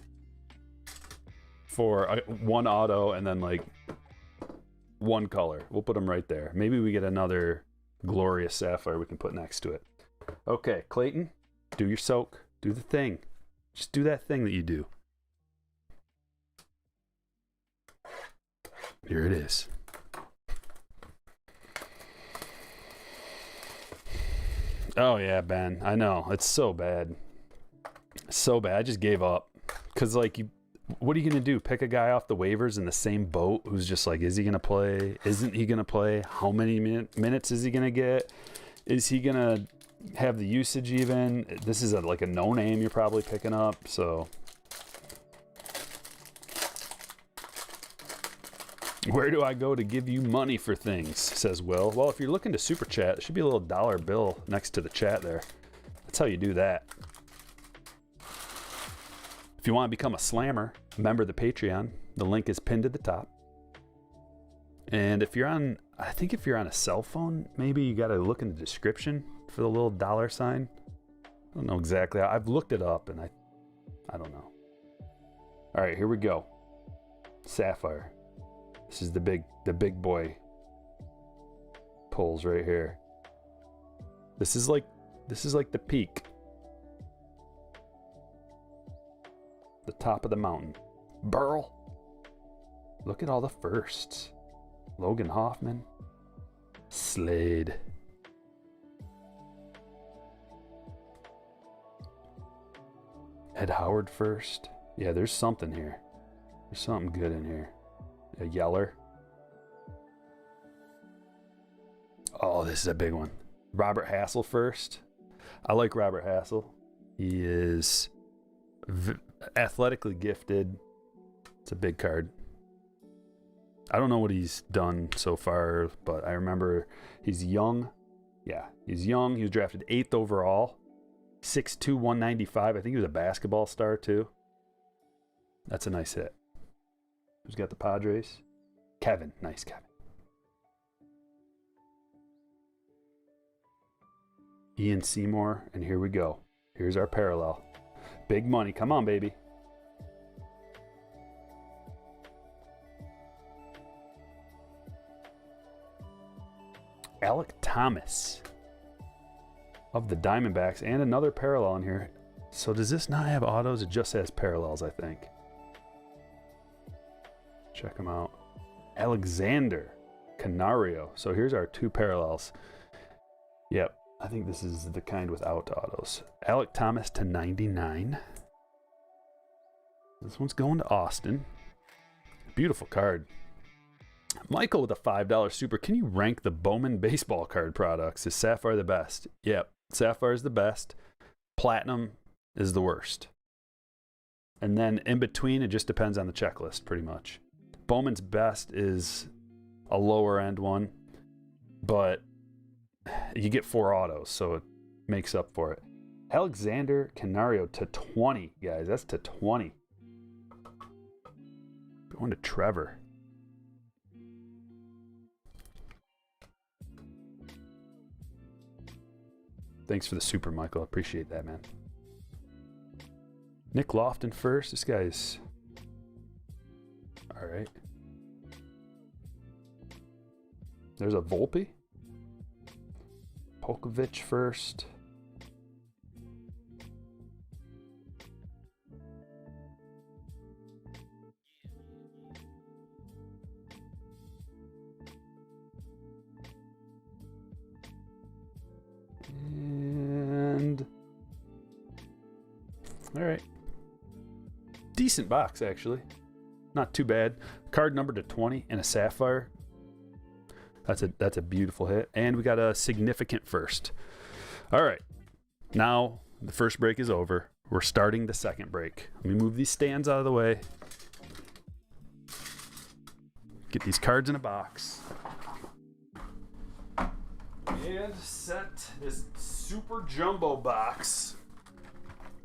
for one auto and then like one color. We'll put them right there. Maybe we get another glorious Sapphire we can put next to it. Okay, Clayton. Do your soak. Do the thing. Just do that thing that you do. Here it is. Oh yeah, Ben. I know. It's so bad. So bad. I just gave up. Because, like, what are you going to do? Pick a guy off the waivers in the same boat who's just like, is he going to play? Isn't he going to play? How many minutes is he going to get? Is he going to have the usage even? This is like a no-name you're probably picking up, so. Where do I go to give you money for things, says Will. Well, if you're looking to super chat, there should be a little dollar bill next to the chat there. That's how you do that. If you want to become a slammer, member of the Patreon, the link is pinned at the top. And if you're on, I think if you're on a cell phone, maybe you got to look in the description for the little dollar sign. I don't know exactly. I've looked it up and I don't know. All right, here we go. Sapphire. This is the big boy pulls right here. This is like the peak. The top of the mountain. Burl. Look at all the firsts. Logan Hoffman. Slade. Ed Howard first. Yeah, there's something here. There's something good in here. A Yeller. Oh, this is a big one. Robert Hassel first. I like Robert Hassel. He is athletically gifted. It's a big card. I don't know what he's done so far, but I remember he's young. Yeah, he's young. He was drafted 8th overall. 6'2", 195. I think he was a basketball star too. That's a nice hit. Who's got the Padres? Kevin. Nice, Kevin. Ian Seymour, and here we go. Here's our parallel. Big money. Come on, baby. Alec Thomas of the Diamondbacks, and another parallel in here. So does this not have autos? It just has parallels, I think. Check them out. Alexander Canario. So here's our two parallels. Yep, I think this is the kind without autos. Alec Thomas to 99. This one's going to Austin. Beautiful card. Michael with a $5 super. Can you rank the Bowman baseball card products? Is Sapphire the best? Yep, Sapphire is the best. Platinum is the worst. And then in between, it just depends on the checklist, pretty much. Bowman's best is a lower end one, but you get 4 autos, so it makes up for it. Alexander Canario to 20, guys. That's to 20. Going to Trevor. Thanks for the super, Michael. I appreciate that, man. Nick Lofton first. This guy's all right. There's a Volpe. Polkovich first. And all right. Decent box, actually. Not too bad. Card number to 20 and a Sapphire. That's a beautiful hit. And we got a significant first. All right. Now the first break is over. We're starting the second break. Let me move these stands out of the way. Get these cards in a box. And set this super jumbo box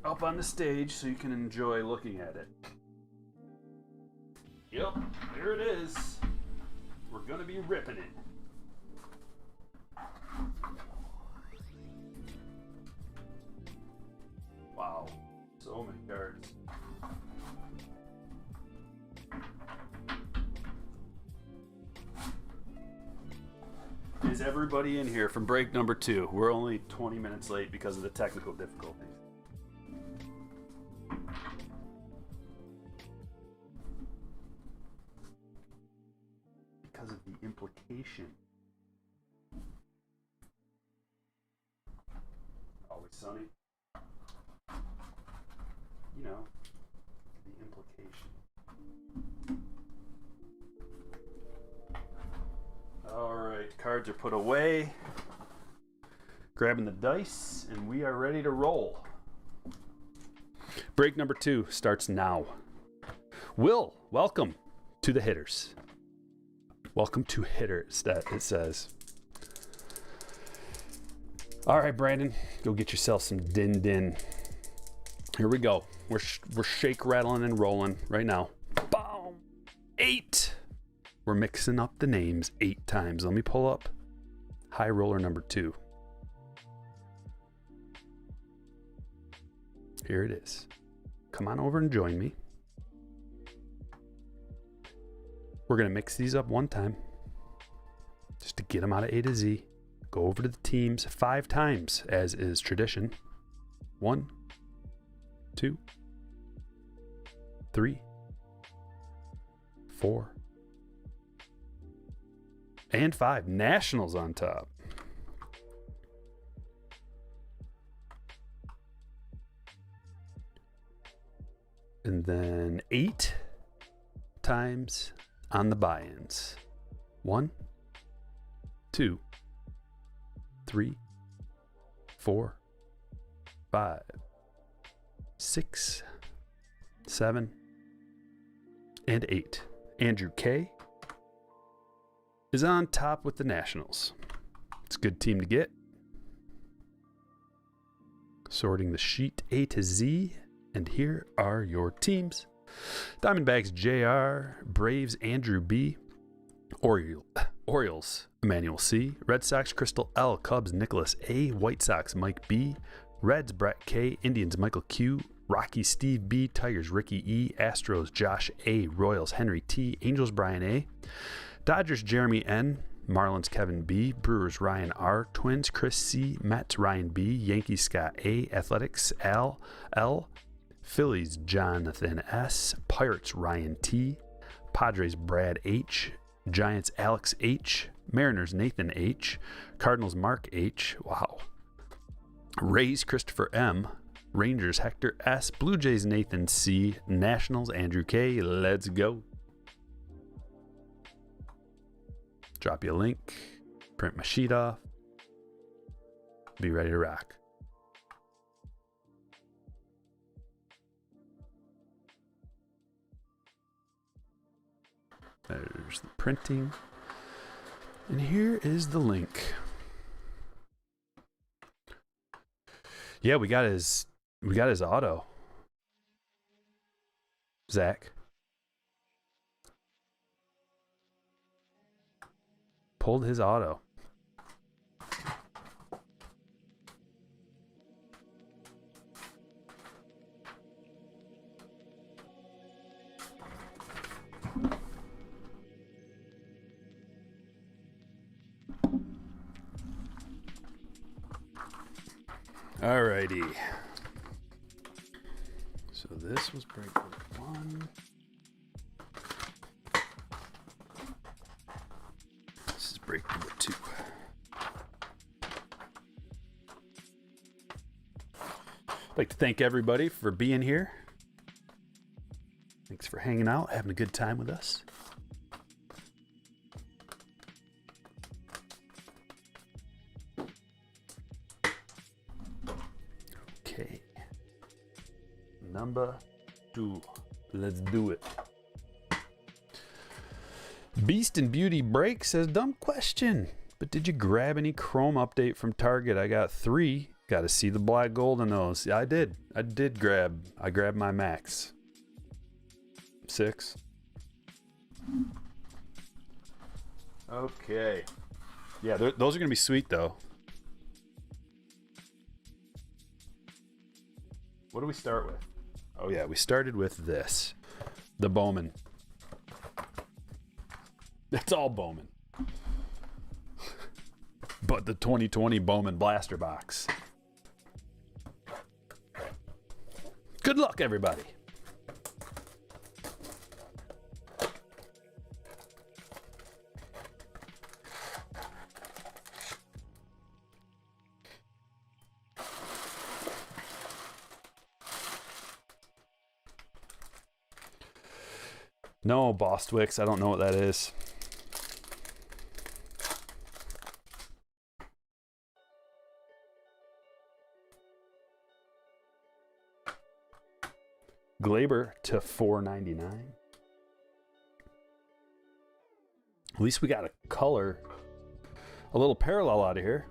up on the stage so you can enjoy looking at it. Yep, there it is. We're gonna be ripping it. Wow, so many cards. Is everybody in here from break number 2? We're only 20 minutes late because of the technical difficulties. Because of the implication. Always sunny. You know, the implication. All right, cards are put away. Grabbing the dice, and we are ready to roll. Break number 2 starts now. Will, welcome to the hitters. Welcome to hitters, that it says. All right, Brandon, go get yourself some din. Here we go. We're shake, rattling, and rolling right now. Boom! 8. We're mixing up the names 8 times. Let me pull up high roller number 2. Here it is. Come on over and join me. We're going to mix these up one time just to get them out of A to Z. Go over to the teams 5 times, as is tradition. 1, 2, 3, 4, and 5. Nationals on top. And then 8 times on the buy-ins. 1, 2, 3, 4, 5, 6, 7, and 8. Andrew K. is on top with the Nationals. It's a good team to get. Sorting the sheet A to Z, and here are your teams. Diamondbacks JR, Braves Andrew B, Orioles Emmanuel C, Red Sox Crystal L, Cubs Nicholas A, White Sox Mike B, Reds Brett K, Indians Michael Q, Rocky Steve B, Tigers Ricky E, Astros Josh A, Royals Henry T, Angels Brian A, Dodgers Jeremy N, Marlins Kevin B, Brewers Ryan R, Twins Chris C, Mets Ryan B, Yankees Scott A, Athletics Al L, Phillies Jonathan S, Pirates Ryan T, Padres Brad H, Giants Alex H, Mariners Nathan H, Cardinals Mark H, wow, Rays Christopher M, Rangers Hector S, Blue Jays Nathan C, Nationals Andrew K. Let's go. Drop you a link, print my sheet off, be ready to rock. There's the printing. And here is the link. Yeah, we got his auto. Zach. Pulled his auto. Alrighty. So this was break number 1. This is break number 2. I'd like to thank everybody for being here. Thanks for hanging out, having a good time with us. Okay. Number 2. Let's do it. Beast and Beauty Break says, dumb question, but did you grab any Chrome update from Target? I got 3. Got to see the black gold in those. Yeah, I did. I grabbed my Max 6. Okay. Yeah, those are going to be sweet, though. What do we start with? Oh, yeah, we started with this. The Bowman. It's all Bowman. But the 2020 Bowman Blaster Box. Good luck, everybody. No, Bostwicks. I don't know what that is. Glaber to $4.99. At least we got a color, a little parallel out of here.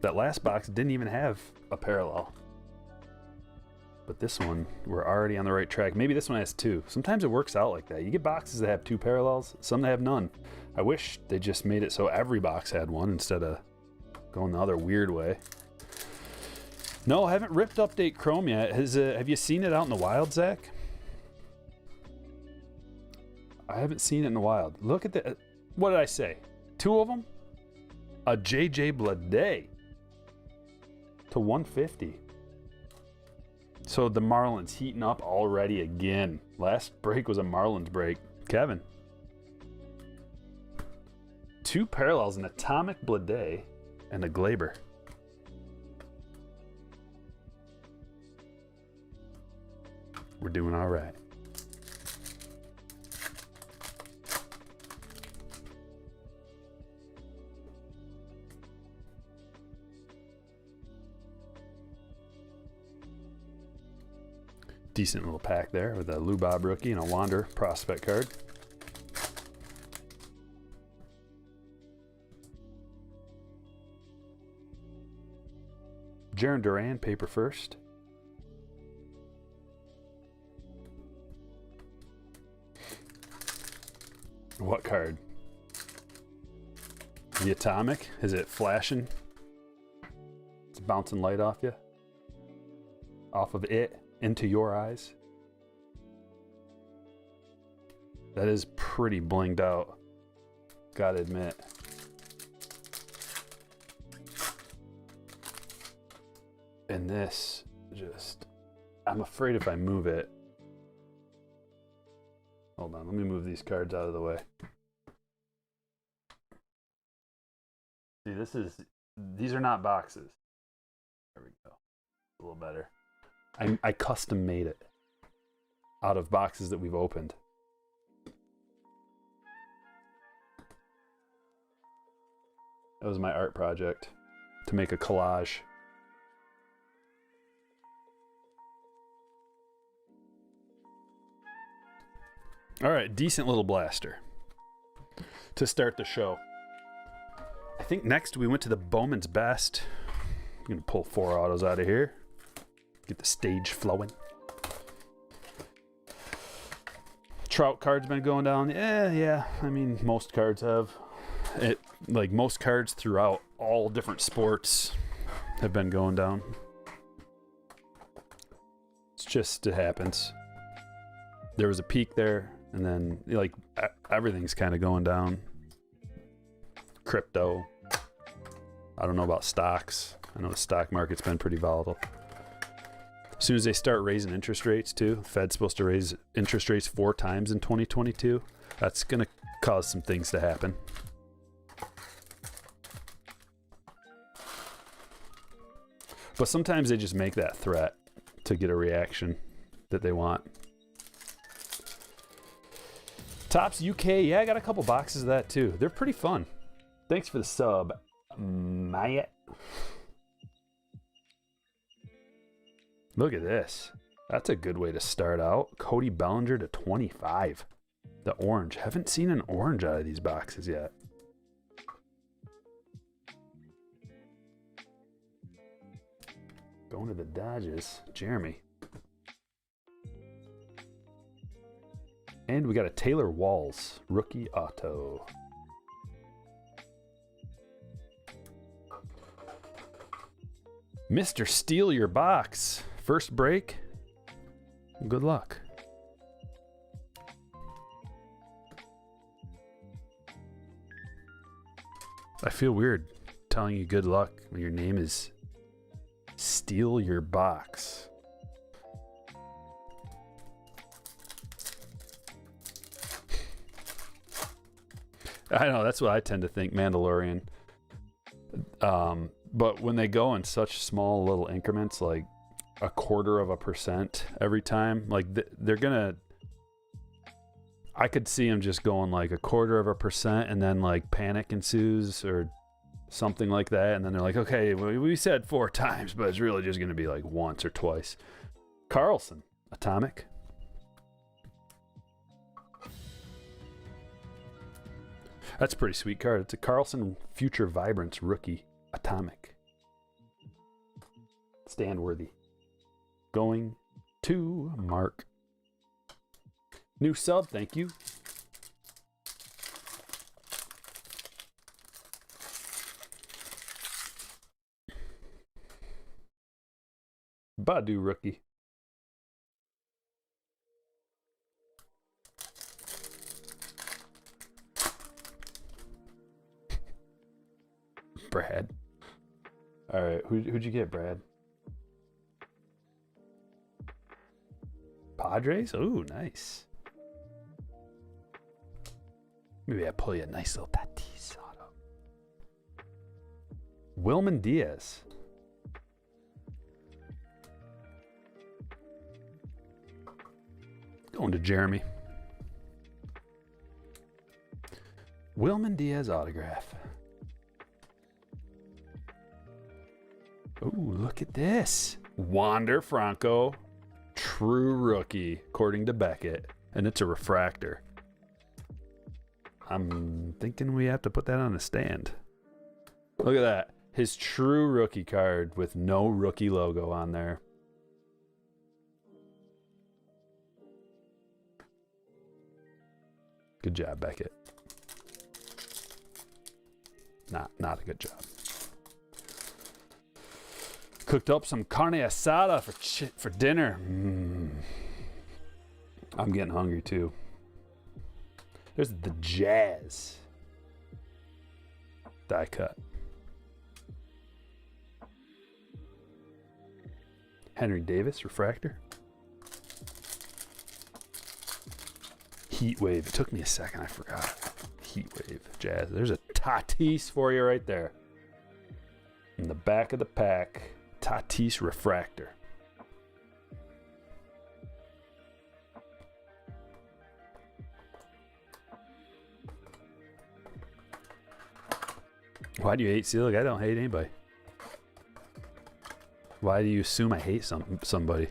That last box didn't even have a parallel. But this one, we're already on the right track. Maybe this one has 2. Sometimes it works out like that. You get boxes that have 2 parallels, some that have none. I wish they just made it so every box had one instead of going the other weird way. No, I haven't ripped Update Chrome yet. Have you seen it out in the wild, Zach? I haven't seen it in the wild. Look at the... What did I say? 2 of them? A JJ Bleday to 150. So the Marlins heating up already again. Last break was a Marlins break. Kevin. 2 parallels, an Atomic Bleday and a Glaber. We're doing all right. Decent little pack there with a Lou Bob rookie and a Wander prospect card. Jaron Duran, paper first. What card? The Atomic? Is it flashing? It's bouncing light off you? Off of it into your eyes? That is pretty blinged out, gotta admit. And this just, I'm afraid if I move it. Hold on, let me move these cards out of the way. See, these are not boxes. There we go. A little better. I custom made it out of boxes that we've opened. That was my art project, to make a collage. All right, decent little blaster to start the show. I think next we went to the Bowman's Best. I'm gonna pull 4 autos out of here. Get the stage flowing. Trout cards been going down. Yeah. I mean, most cards have. Like most cards throughout all different sports have been going down. It's just, it happens. There was a peak there, and then like everything's kind of going down. Crypto. I don't know about stocks. I know the stock market's been pretty volatile. As soon as they start raising interest rates too, the Fed's supposed to raise interest rates 4 times in 2022. That's going to cause some things to happen. But sometimes they just make that threat to get a reaction that they want. Topps UK, yeah, I got a couple boxes of that too. They're pretty fun. Thanks for the sub, Maya. Look at this. That's a good way to start out. Cody Bellinger to 25. The orange. Haven't seen an orange out of these boxes yet. Going to the Dodgers. Jeremy. And we got a Taylor Walls rookie auto. Mr. Steal Your Box. First break. Good luck. I feel weird telling you good luck when your name is Steal Your Box. I know, that's what I tend to think, Mandalorian. But when they go in such small little increments, like 0.25% every time, like they're gonna, I could see them just going like 0.25% and then like panic ensues or something like that, and then they're like, okay, we said 4 times, but it's really just gonna be like once or twice. Carlson, Atomic. That's a pretty sweet card. It's a Carlson Future Vibrance rookie Atomic. Stand worthy. Going to Mark. New sub, thank you. Badu rookie. Brad. All right, who'd you get, Brad? Padres? Ooh, nice. Maybe I pull you a nice little Tatis auto. Wilman Diaz. Going to Jeremy. Wilman Diaz autograph. Ooh, look at this. Wander Franco, true rookie, according to Beckett. And it's a refractor. I'm thinking we have to put that on a stand. Look at that. His true rookie card with no rookie logo on there. Good job, Beckett. Not a good job. Cooked up some carne asada for dinner. I'm getting hungry too. There's the Jazz die cut. Henry Davis refractor. Heat Wave. It took me a second. I forgot. Heat Wave Jazz. There's a Tatis for you right there. In the back of the pack, Tatis refractor. Why do you hate Selig? I don't hate anybody. Why do you assume I hate somebody?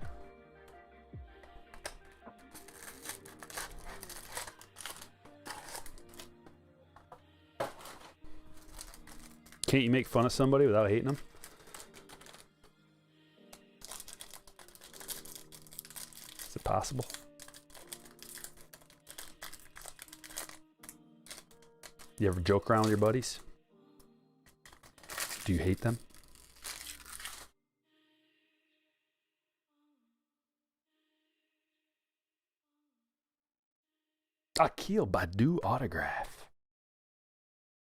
Can't you make fun of somebody without hating them? Is it possible? You ever joke around with your buddies? Do you hate them? Akil Badu autograph.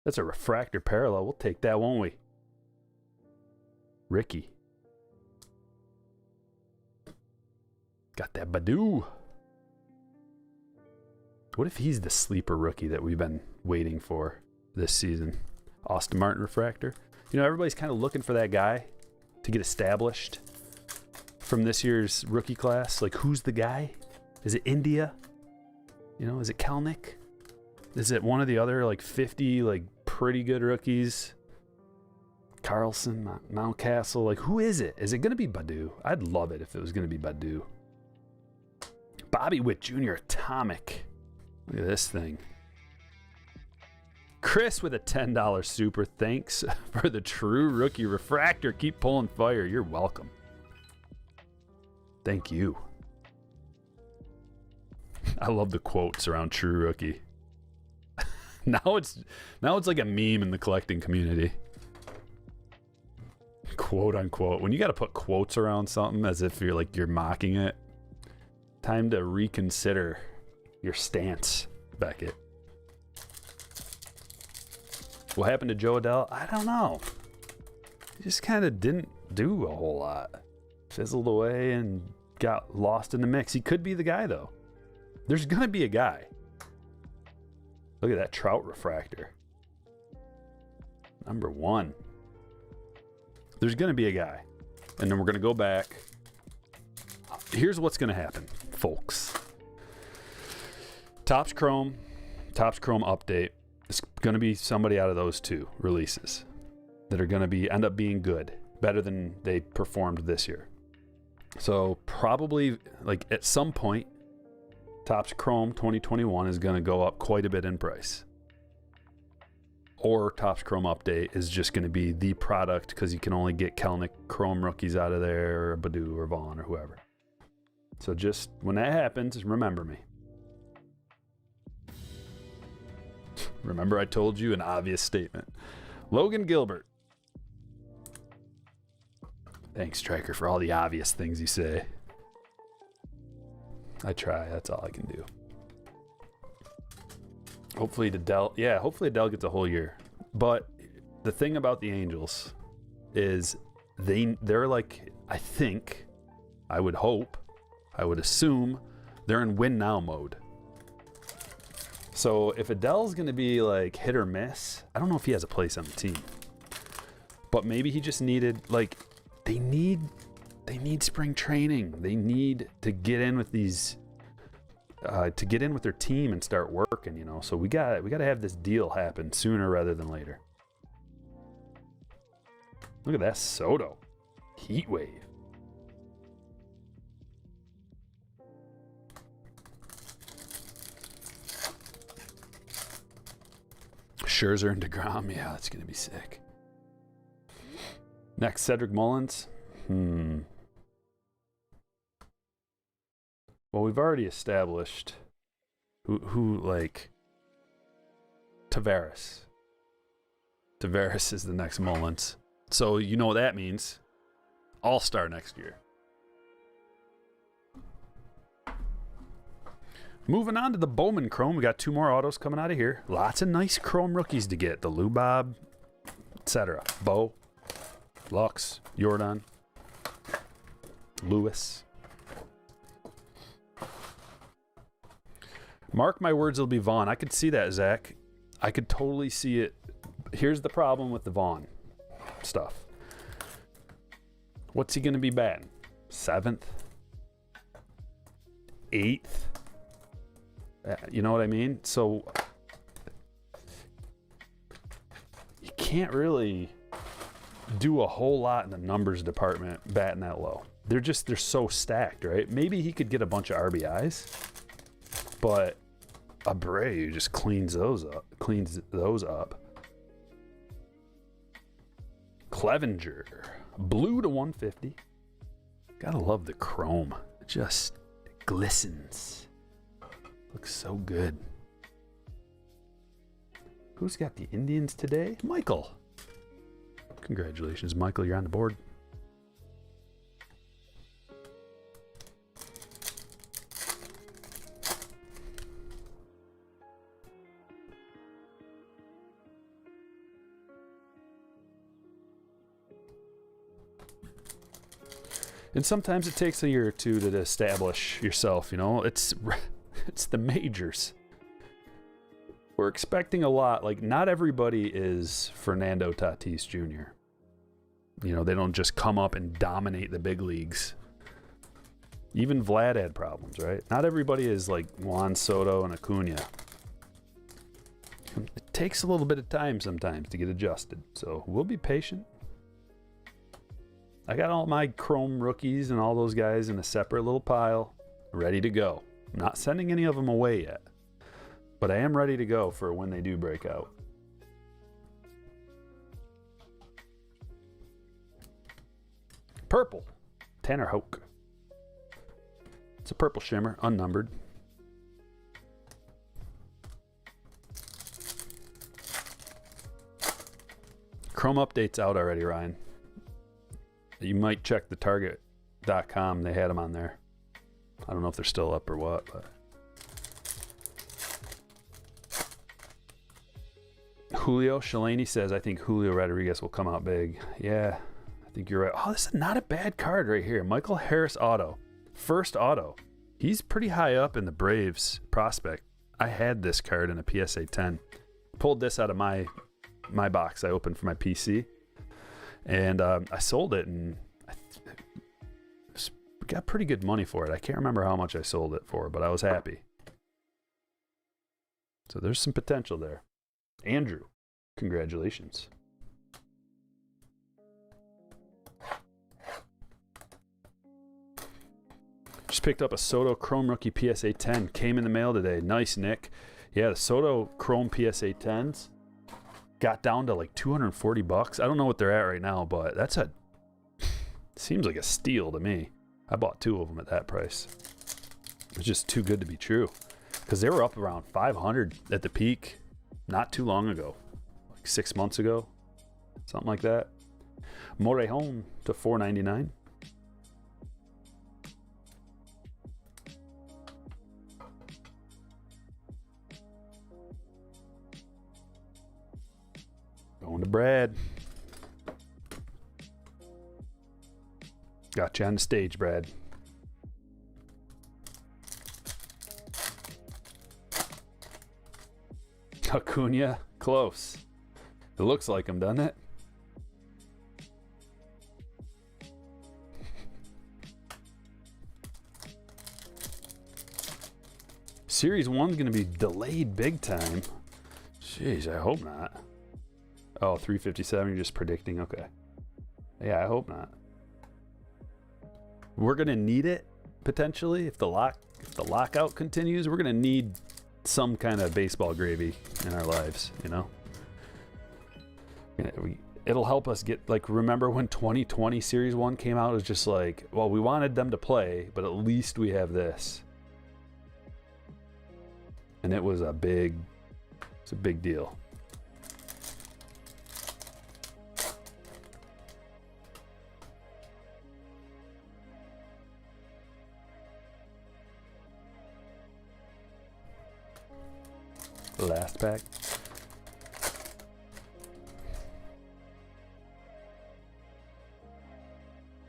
That's a refractor parallel. We'll take that, won't we? Ricky. Got that Badu. What if he's the sleeper rookie that we've been waiting for this season? Austin Martin refractor. You know, everybody's kind of looking for that guy to get established from this year's rookie class. Like, who's the guy? Is it India? You know, is it Kelnick? Is it one of the other, like, 50, like, pretty good rookies? Carlson, Mountcastle. Like, who is it? Is it going to be Badu? I'd love it if it was going to be Badu. Bobby Witt Jr. Atomic. Look at this thing. Chris with a $10 super. Thanks for the true rookie refractor. Keep pulling fire. You're welcome. Thank you. I love the quotes around true rookie. Now it's like a meme in the collecting community. Quote unquote. When you got to put quotes around something as if you're mocking it, time to reconsider your stance, Beckett. What happened to Joe Adele? I don't know. He just kind of didn't do a whole lot. Fizzled away and got lost in the mix. He could be the guy, though. There's going to be a guy. Look at that Trout refractor. Number 1. There's going to be a guy. And then we're going to go back. Here's what's going to happen, folks. Topps Chrome update. It's going to be somebody out of those two releases that are going to end up being good, better than they performed this year. So probably, like, at some point, Topps Chrome 2021 is going to go up quite a bit in price. Or Topps Chrome update is just going to be the product because you can only get Kelnick Chrome rookies out of there, or Badu or Vaughn or whoever. So just when that happens, remember me. Remember I told you an obvious statement. Logan Gilbert. Thanks, Striker, for all the obvious things you say. I try. That's all I can do. Hopefully Adele gets a whole year. But the thing about the Angels is they're like, I would hope, I would assume they're in win now mode. So if Adele's going to be like hit or miss, I don't know if he has a place on the team. But maybe he just needed, like, they need spring training. They need to get in with these, to get in with their team and start working, you know. So we got to have this deal happen sooner rather than later. Look at that Soto. Heat wave. Scherzer and DeGrom. Yeah, that's going to be sick. Next, Cedric Mullins. Well, we've already established who like Tavares. Tavares is the next Mullins. So you know what that means. All-star next year. Moving on to the Bowman Chrome. We got 2 more autos coming out of here. Lots of nice Chrome rookies to get. The Lubob, etc. Bo, Lux, Jordan, Lewis. Mark my words, it'll be Vaughn. I could see that, Zach. I could totally see it. Here's the problem with the Vaughn stuff. What's he going to be batting? 7th? 8th? You know what I mean? So you can't really do a whole lot in the numbers department batting that low. They're so stacked, right? Maybe he could get a bunch of RBIs, but Abreu just cleans those up. Clevenger, blue to 150. Gotta love the chrome. It just glistens. Looks so good. Who's got the Indians today? Michael. Congratulations, Michael. You're on the board. And sometimes it takes a year or two to establish yourself, you know. It's the majors. We're expecting a lot. Like, not everybody is Fernando Tatis Jr. You know, they don't just come up and dominate the big leagues. Even Vlad had problems, right? Not everybody is like Juan Soto and Acuna. It takes a little bit of time sometimes to get adjusted. So we'll be patient. I got all my Chrome rookies and all those guys in a separate little pile, ready to go. I'm not sending any of them away yet, but I am ready to go for when they do break out. Purple, Tanner Hoke. It's a purple shimmer, unnumbered. Chrome update's out already, Ryan. You might check the Target.com. They had them on there. I don't know if they're still up or what, but Julio Shalani says, I think Julio Rodriguez will come out big. Yeah, I think you're right. Oh, this is not a bad card right here. Michael Harris auto. First auto. He's pretty high up in the Braves prospect. I had this card in a PSA 10. Pulled this out of my box I opened for my PC. And I sold it and I got pretty good money for it. I can't remember how much I sold it for, but I was happy. So there's some potential there. Andrew, congratulations. Just picked up a Soto Chrome Rookie PSA 10. Came in the mail today. Nice, Nick. Yeah, the Soto Chrome PSA 10s got down to like $240. I don't know what they're at right now, but that's seems like a steal to me. I bought 2 of them at that price. It's just too good to be true, because they were up around 500 at the peak not too long ago, like 6 months ago, something like that. Morejon to $4.99. Going to Brad. Got you on the stage, Brad. Acuna, close. It looks like him, doesn't it? Series 1's going to be delayed big time. Jeez, I hope not. Oh, 357, you're just predicting. Okay. Yeah, I hope not. We're going to need it, potentially. If the lockout continues, we're going to need some kind of baseball gravy in our lives, you know? It'll help us get, like, remember when 2020 Series 1 came out? It was just like, well, we wanted them to play, but at least we have this. And it's a big deal. Last pack.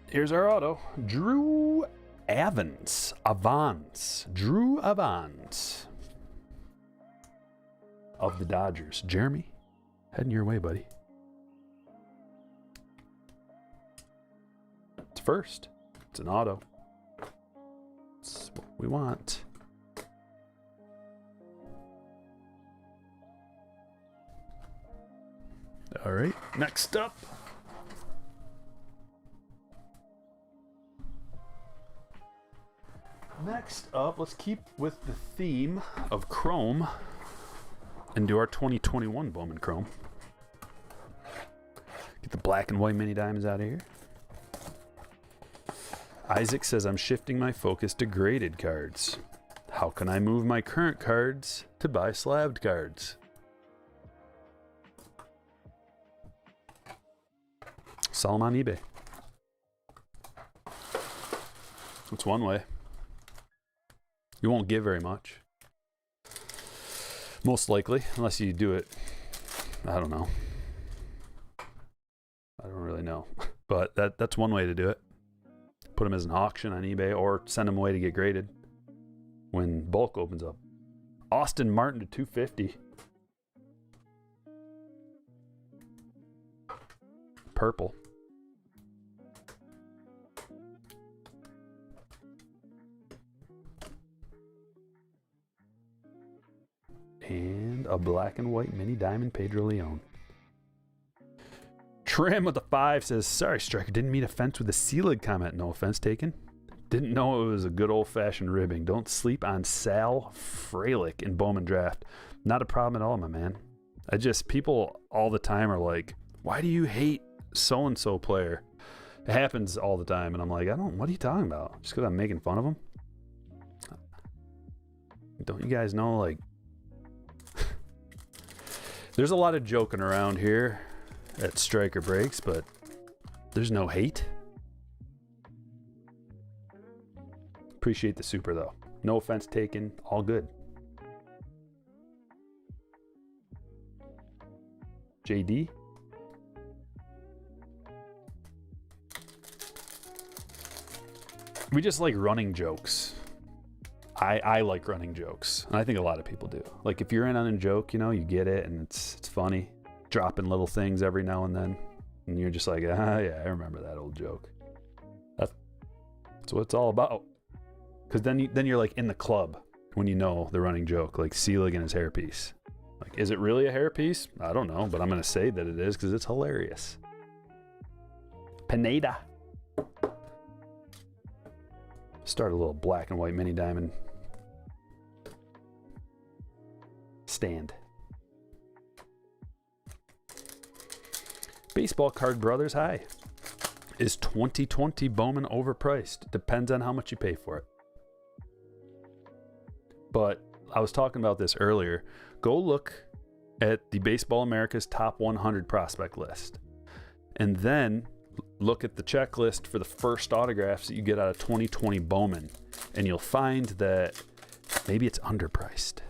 Here's our auto. Drew Avance. Drew Avance. Of the Dodgers. Jeremy, heading your way, buddy. It's first. It's an auto. It's what we want. All right, next up. Next up, let's keep with the theme of Chrome and do our 2021 Bowman Chrome. Get the black and white mini diamonds out of here. Isaac says, I'm shifting my focus to graded cards. How can I move my current cards to buy slabbed cards? Sell them on eBay. That's one way. You won't get very much. Most likely, unless you do it, I don't know. I don't really know. But that's one way to do it. Put them as an auction on eBay or send them away to get graded when bulk opens up. Austin Martin to 250. Purple. And a black and white mini diamond Pedro Leon. Trim with the 5 says, sorry, Striker, didn't mean offense with the Seelig comment. No offense taken. Didn't know it was a good old-fashioned ribbing. Don't sleep on Sal Frelick in Bowman draft. Not a problem at all, my man. People all the time are like, why do you hate so-and-so player? It happens all the time, and I'm like, what are you talking about? Just because I'm making fun of him? Don't you guys know, like, there's a lot of joking around here at Striker Breaks, but there's no hate. Appreciate the super, though. No offense taken. All good. JD. We just like running jokes. I like running jokes, and I think a lot of people do. Like, if you're in on a joke, you get it, and it's funny. Dropping little things every now and then, and you're just like, yeah, I remember that old joke. That's what it's all about. Because then you're like in the club when you know the running joke, like Seelig and his hairpiece. Like, is it really a hairpiece? I don't know, but I'm gonna say that it is because it's hilarious. Pineda. Start a little black and white mini diamond stand. Baseball Card Brothers, hi. Is 2020 Bowman overpriced? Depends on how much you pay for it. But I was talking about this earlier. Go look at the Baseball America's top 100 prospect list. And then look at the checklist for the first autographs that you get out of 2020 Bowman. And you'll find that maybe it's underpriced.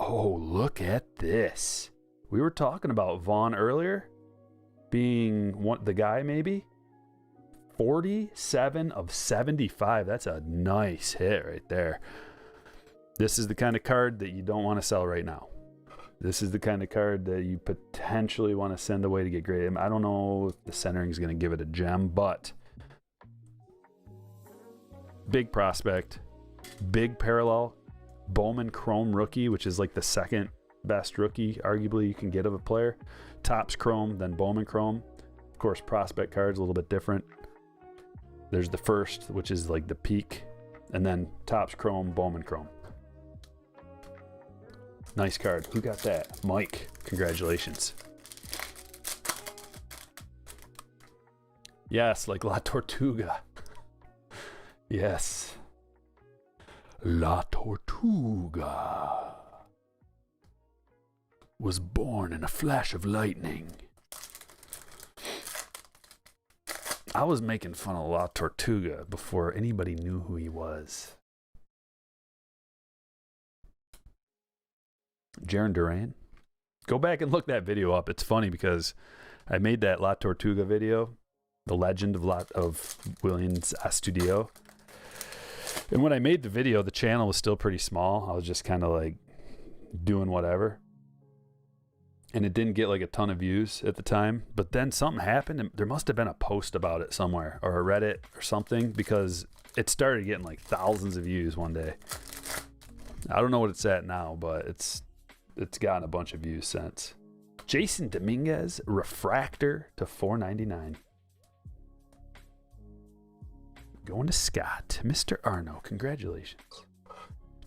Oh, look at this. We were talking about Vaughn earlier being the guy maybe. 47 of 75. That's a nice hit right there. This is the kind of card that you don't want to sell right now. This is the kind of card that you potentially want to send away to get graded. I don't know if the centering is going to give it a gem, but big prospect, big parallel. Bowman Chrome rookie, which is like the second best rookie arguably you can get of a player. Topps Chrome, then Bowman Chrome. Of course, prospect cards a little bit different. There's the first, which is like the peak, and then Topps Chrome, Bowman Chrome. Nice card. Who got that? Mike. Congratulations. Yes, like La Tortuga. Yes. La Tortuga was born in a flash of lightning. I was making fun of La Tortuga before anybody knew who he was. Jaron Duran. Go back and look that video up. It's funny because I made that La Tortuga video, the legend of Williams Astudillo. And when I made the video, the channel was still pretty small. I was just kind of like doing whatever. And it didn't get like a ton of views at the time. But then something happened, and there must have been a post about it somewhere, or a Reddit or something, because it started getting like thousands of views one day. I don't know what it's at now, but it's gotten a bunch of views since. Jason Dominguez, refractor to $4.99. Going to Scott. Mr. Arno, congratulations.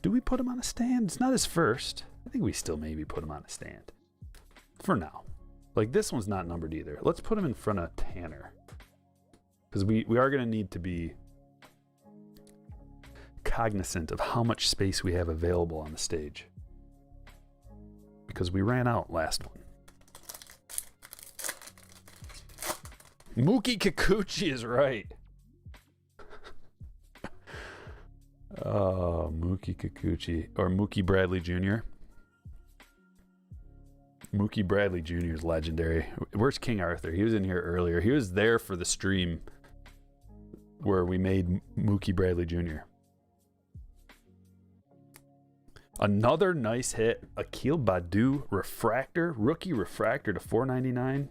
Do we put him on a stand? It's not his first. I think we still maybe put him on a stand. For now. Like, this one's not numbered either. Let's put him in front of Tanner. Because we are going to need to be cognizant of how much space we have available on the stage. Because we ran out last one. Mookie Kikuchi is right. Oh, Mookie Kikuchi. Or Mookie Bradley Jr. Mookie Bradley Jr. is legendary. Where's King Arthur? He was in here earlier. He was there for the stream where we made Mookie Bradley Jr. Another nice hit. Akil Baddoo refractor. Rookie refractor to $4.99.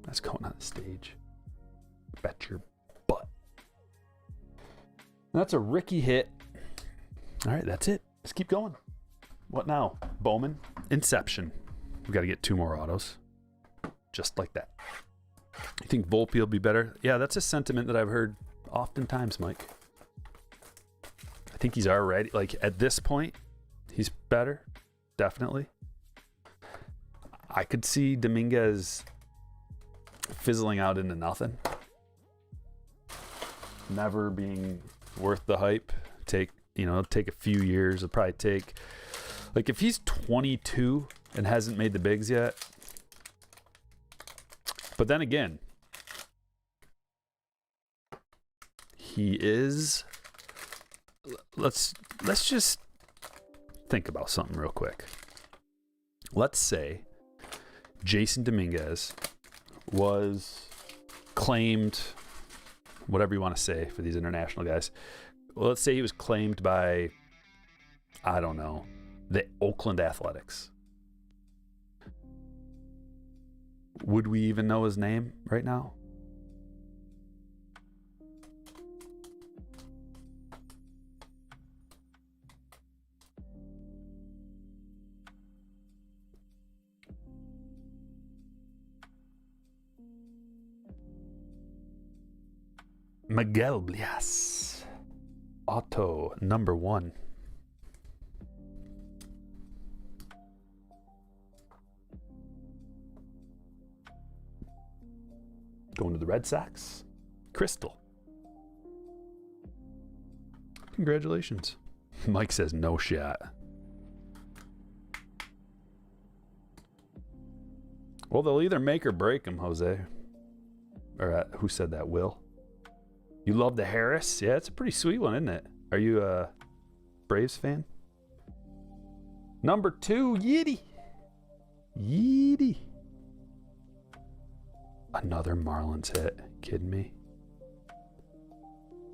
That's going on the stage. Bet your butt. That's a Ricky hit. All right, that's it. Let's keep going. What now? Bowman. Inception. We've got to get 2 more autos. Just like that. You think Volpe will be better? Yeah, that's a sentiment that I've heard oftentimes, Mike. I think he's already, like, at this point, he's better. Definitely. I could see Dominguez fizzling out into nothing. Never being worth the hype. Take a few years. It'll probably take, like, if he's 22 and hasn't made the bigs yet. But then again, he is. Let's just think about something real quick. Let's say Jason Dominguez was claimed, whatever you want to say for these international guys. Well, let's say he was claimed by, I don't know, the Oakland Athletics. Would we even know his name right now? Miguel Blias. Auto number 1. Going to the Red Sox. Crystal. Congratulations. Mike says no shot. Well, they'll either make or break him, Jose. Or who said that, Will? You love the Harris? Yeah, it's a pretty sweet one, isn't it? Are you a Braves fan? Number 2, Yiddy. Yiddy. Another Marlins hit. Kidding me?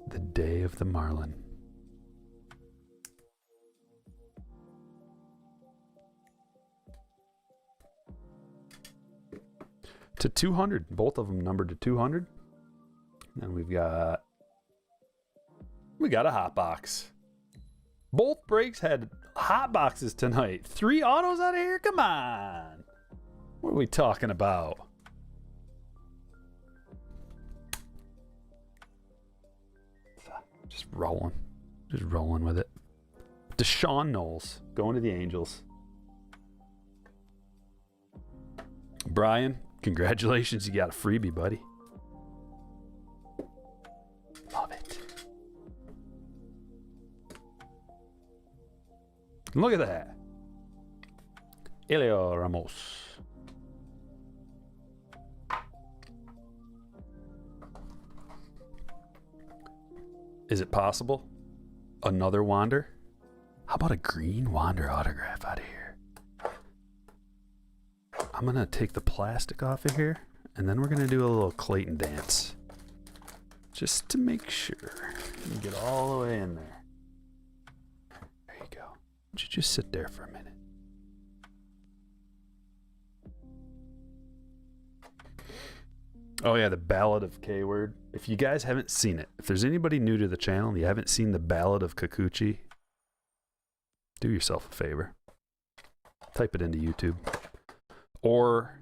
The day of the Marlin. To 200. Both of them numbered to 200. And we got a hot box. Both breaks had hot boxes tonight. 3 autos out of here? Come on. What are we talking about? Just rolling with it. Deshaun Knowles going to the Angels. Brian, congratulations. You got a freebie, buddy. Love it. Look at that. Elio Ramos. Is it possible? Another Wander? How about a green Wander autograph out of here? I'm going to take the plastic off of here, and then we're going to do a little Clayton dance. Just to make sure. You get all the way in there. There you go. Why don't you just sit there for a minute? Oh yeah, the Ballad of K-Word. If you guys haven't seen it, if there's anybody new to the channel and you haven't seen the Ballad of Kikuchi, do yourself a favor. Type it into YouTube. Or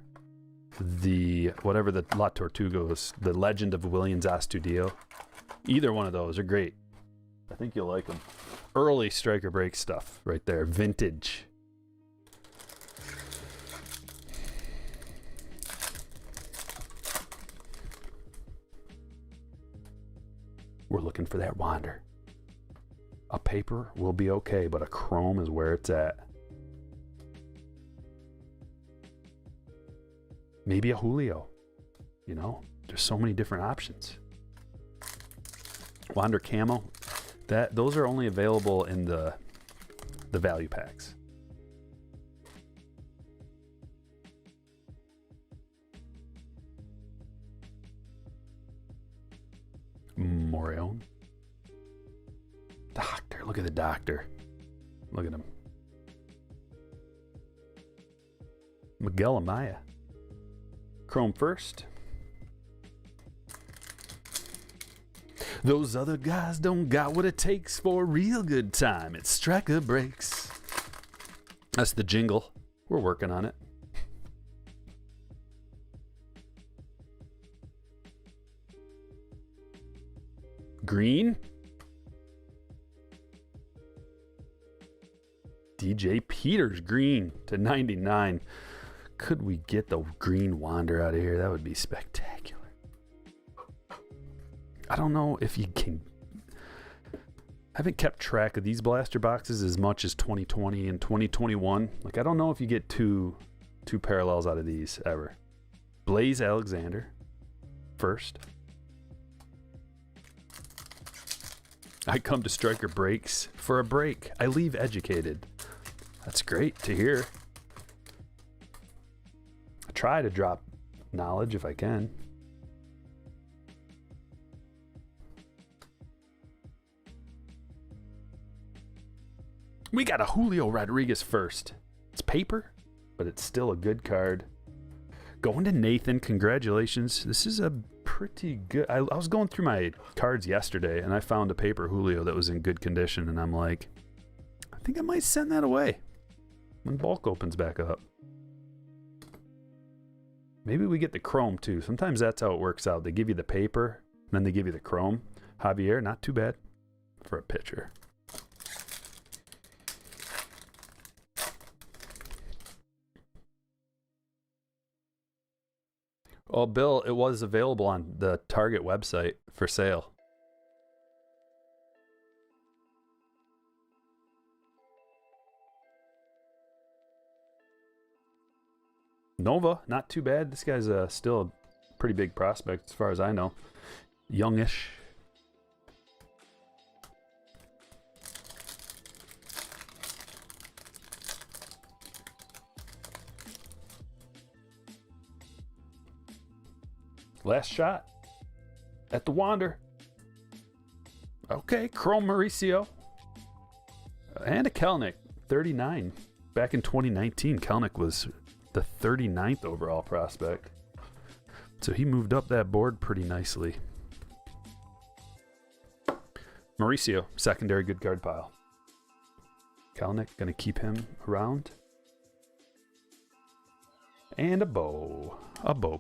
whatever the La Tortuga's, the Legend of Williams Astudillo. Either one of those are great. I think you'll like them. Early striker break stuff right there. Vintage. We're looking for that Wander. A paper will be okay, but a chrome is where it's at. Maybe a Julio. You know, there's so many different options. Wander Camo. Those are only available in the value packs. Morion. Doctor. Look at the doctor. Look at him. Miguel Amaya. Chrome first. Those other guys don't got what it takes for a real good time. It's striker breaks. That's the jingle. We're working on it. Green. DJ Peters green to 99. Could we get the green Wander out of here? That would be spectacular. I don't know if you can. I haven't kept track of these blaster boxes as much as 2020 and 2021. Like, I don't know if you get two parallels out of these ever. Blaze Alexander first. I come to striker breaks for a break. I leave educated. That's great to hear. I try to drop knowledge if I can. We got a Julio Rodriguez first. It's paper, but it's still a good card. Going to Nathan, congratulations. This is a pretty good. I was going through my cards yesterday and I found a paper Julio that was in good condition, and I'm like, I think I might send that away when bulk opens back up. Maybe we get the chrome too. Sometimes that's how it works out. They give you the paper, then they give you the chrome. Javier, not too bad for a pitcher. Oh, Bill, it was available on the Target website for sale. Nova, not too bad. This guy's still a pretty big prospect as far as I know. Youngish. Last shot at the Wander. Okay, Chrome Mauricio. And a Kelnick, 39. Back in 2019, Kelnick was the 39th overall prospect. So he moved up that board pretty nicely. Mauricio, secondary good card pile. Kelnick, going to keep him around. And a Bow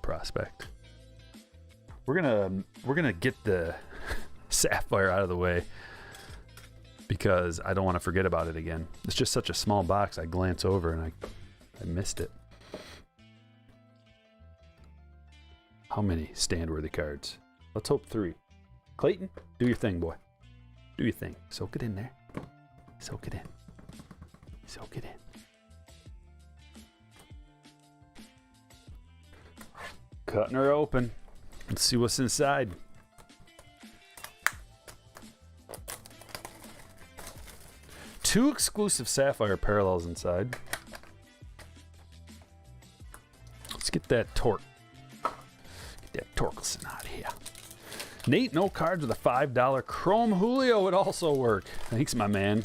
prospect. We're gonna get the Sapphire out of the way because I don't want to forget about it again. It's just such a small box. I glance over and I missed it. How many stand-worthy cards? Let's hope 3. Clayton, do your thing, boy. Do your thing. Soak it in there. Soak it in. Soak it in. Cutting her open. Let's see what's inside. 2 exclusive Sapphire parallels inside. Let's get that Torque. Get that Torkelson out of here. Nate, no cards with a $5 Chrome Julio would also work. Thanks, my man.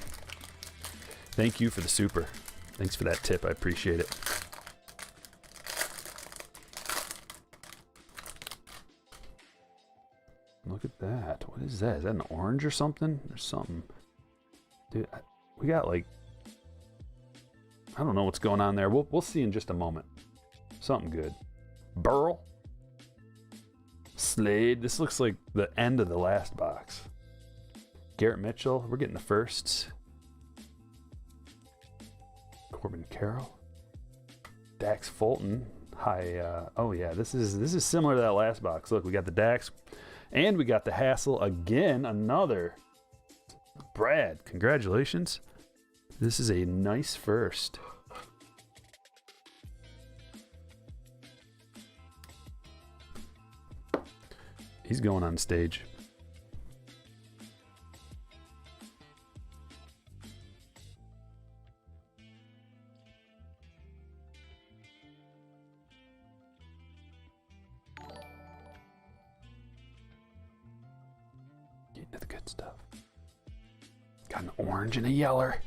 Thank you for the super. Thanks for that tip. I appreciate it. Look at that. What is that? Is that an orange or something? There's something. Dude, we got like... I don't know what's going on there. We'll see in just a moment. Something good. Burl. Slade. This looks like the end of the last box. Garrett Mitchell. We're getting the firsts. Corbin Carroll. Dax Fulton. Hi. Oh yeah, this is similar to that last box. Look, we got the Dax, and we got the Hassel again. Another. Brad, congratulations. This is a nice first. He's going on stage. Get into the good stuff. Got an orange and a yeller.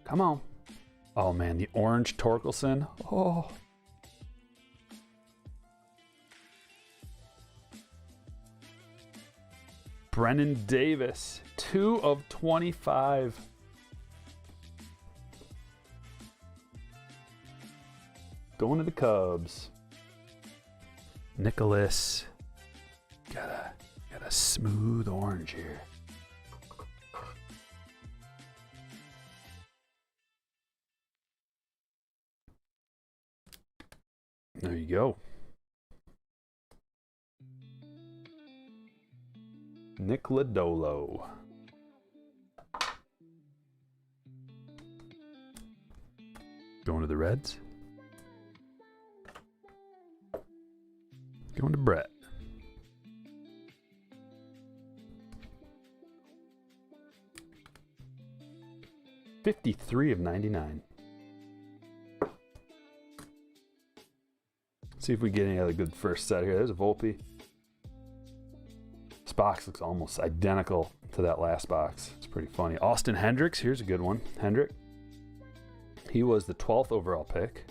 Come on. Oh man, the orange Torkelson. Oh. Brennan Davis, 2 of 25. Going to the Cubs. Nicholas. Got a smooth orange here. There you go. Nick Lodolo. Going to the Reds. Going to Brett. $53 of $99. See if we get any other good first set here. There's a Volpe. This box looks almost identical to that last box. It's pretty funny. Austin Hendricks, here's a good one. Hendrick. He was the 12th overall pick.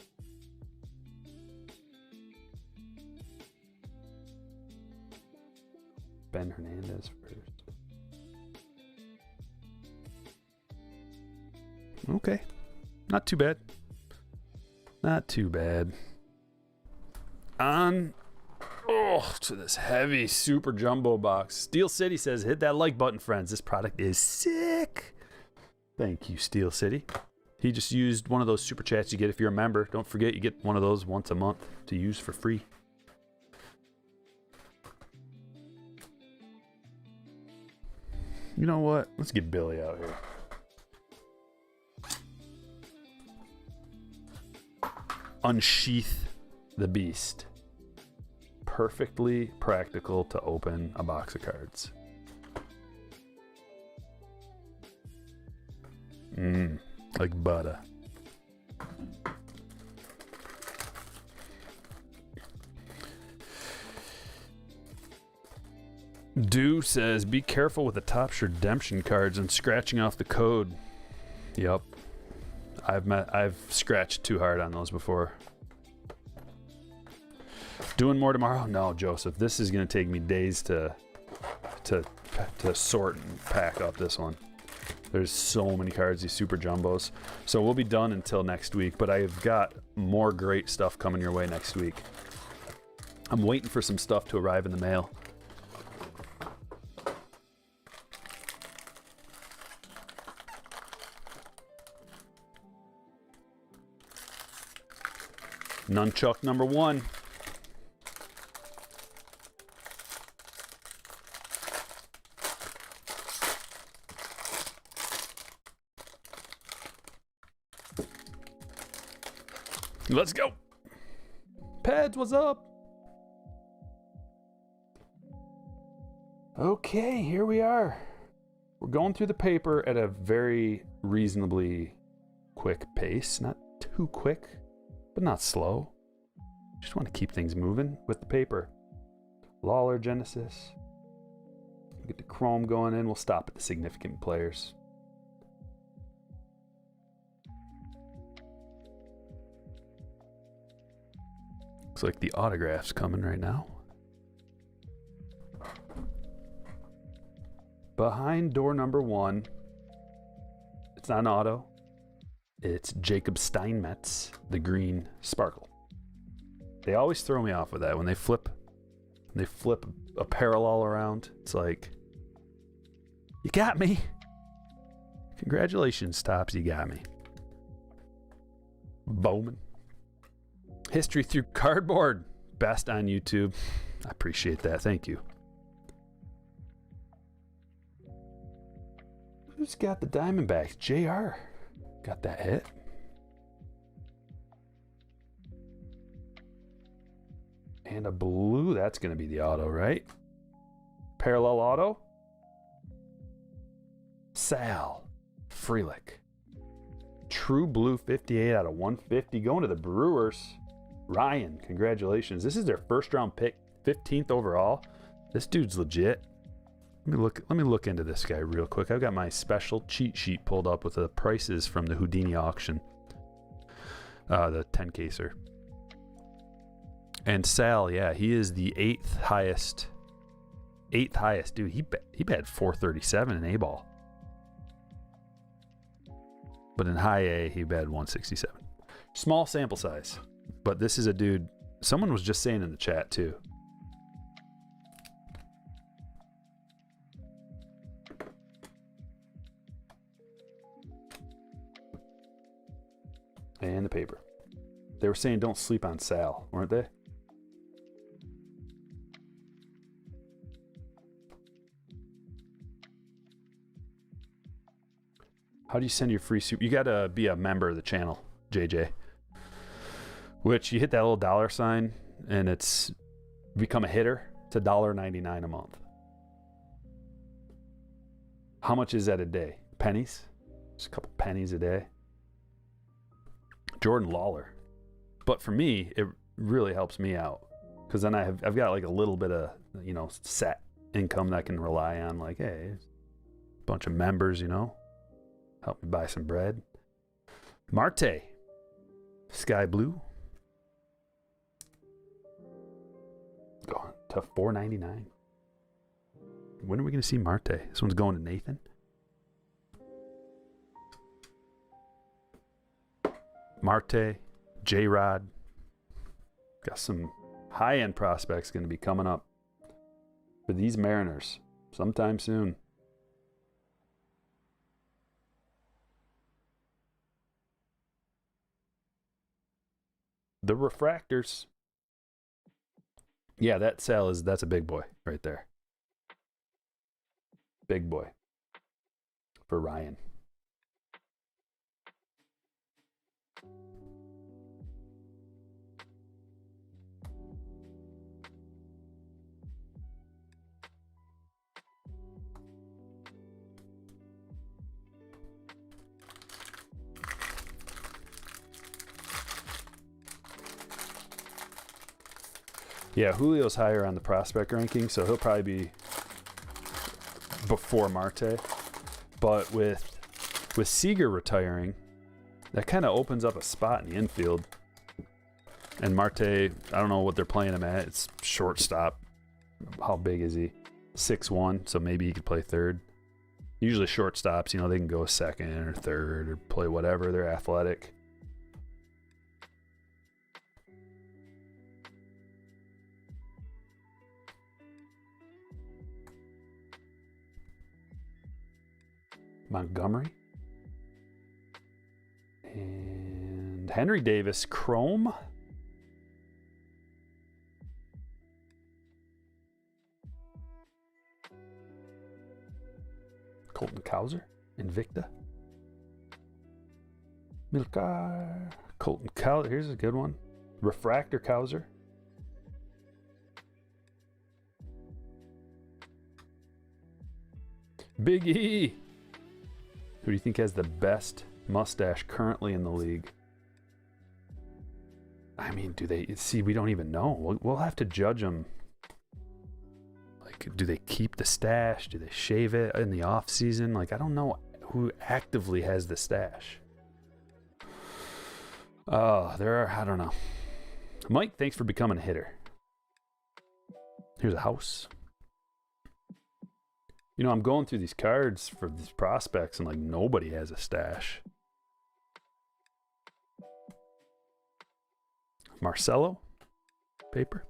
Ben Hernandez first. Okay. Not too bad. Not too bad. On to this heavy super jumbo box. Steel City says, hit that like button, friends. This product is sick. Thank you, Steel City. He just used one of those super chats you get if you're a member. Don't forget, you get one of those once a month to use for free. You know what? Let's get Billy out here. Unsheath the beast. Perfectly practical to open a box of cards. Like butter. Do says, be careful with the Topps redemption cards and scratching off the code. Yep. I've scratched too hard on those before. Doing more tomorrow? No, Joseph. This is going to take me days to sort and pack up this one. There's so many cards, these super jumbos. So we'll be done until next week, but I've got more great stuff coming your way next week. I'm waiting for some stuff to arrive in the mail. Nunchuck number 1. Let's go. Pads, what's up? Okay, here we are. We're going through the paper at a very reasonably quick pace. Not too quick, but not slow. Just want to keep things moving with the paper. Lawler, Genesis. Get the chrome going in. We'll stop at the significant players. Looks like the autograph's coming right now. Behind door number 1, it's not an auto. It's Jacob Steinmetz, the green sparkle. They always throw me off with that when they flip a parallel around. It's like, you got me. Congratulations, Tops, you got me. Bowman. History through cardboard. Best on YouTube. I appreciate that. Thank you. Who's got the Diamondbacks? JR. Got that hit. And a blue. That's going to be the auto, right? Parallel auto. Sal Frelick. True blue 58 out of 150. Going to the Brewers. Ryan, congratulations. This is their first round pick, 15th overall. This dude's legit. Let me look into this guy real quick. I've got my special cheat sheet pulled up with the prices from the Houdini auction. The 10 caser. And Sal, yeah, he is the eighth highest dude. He batted 437 in A-ball. But in high A, he batted 167. Small sample size. But this is a dude, someone was just saying in the chat too. And the paper. They were saying don't sleep on Sal, weren't they? How do you send your free super? You got to be a member of the channel, JJ. Which you hit that little $sign and it's become a hitter. It's $1.99 a month. How much is that a day? Pennies? Just a couple pennies a day. Jordan Lawler. But for me, it really helps me out because then I've got like a little bit of, set income that I can rely on. Like, hey, a bunch of members, help me buy some bread. Marte. Sky blue. Going to $4.99. When are we going to see Marte? This one's going to Nathan. Marte, J-Rod. Got some high-end prospects going to be coming up for these Mariners sometime soon. The refractors. Yeah, that Sal that's a big boy right there. Big boy for Ryan. Yeah, Julio's higher on the prospect ranking, so he'll probably be before Marte. But with Seager retiring, that kind of opens up a spot in the infield. And Marte, I don't know what they're playing him at. It's shortstop. How big is he? 6'1", so maybe he could play third. Usually shortstops, they can go second or third or play whatever. They're athletic. Montgomery. And Henry Davis, chrome. Colton Cowser, Invicta. Milkar. Colton Cowser, here's a good one. Refractor Cowser. Big E. Who do you think has the best mustache currently in the league? I mean, do they see? We don't even know. We'll have to judge them. Like, do they keep the stash? Do they shave it in the off season? Like, I don't know who actively has the stash. I don't know. Mike, thanks for becoming a hitter. Here's a house. You know, I'm going through these cards for these prospects and like nobody has a stash. Marcelo, paper.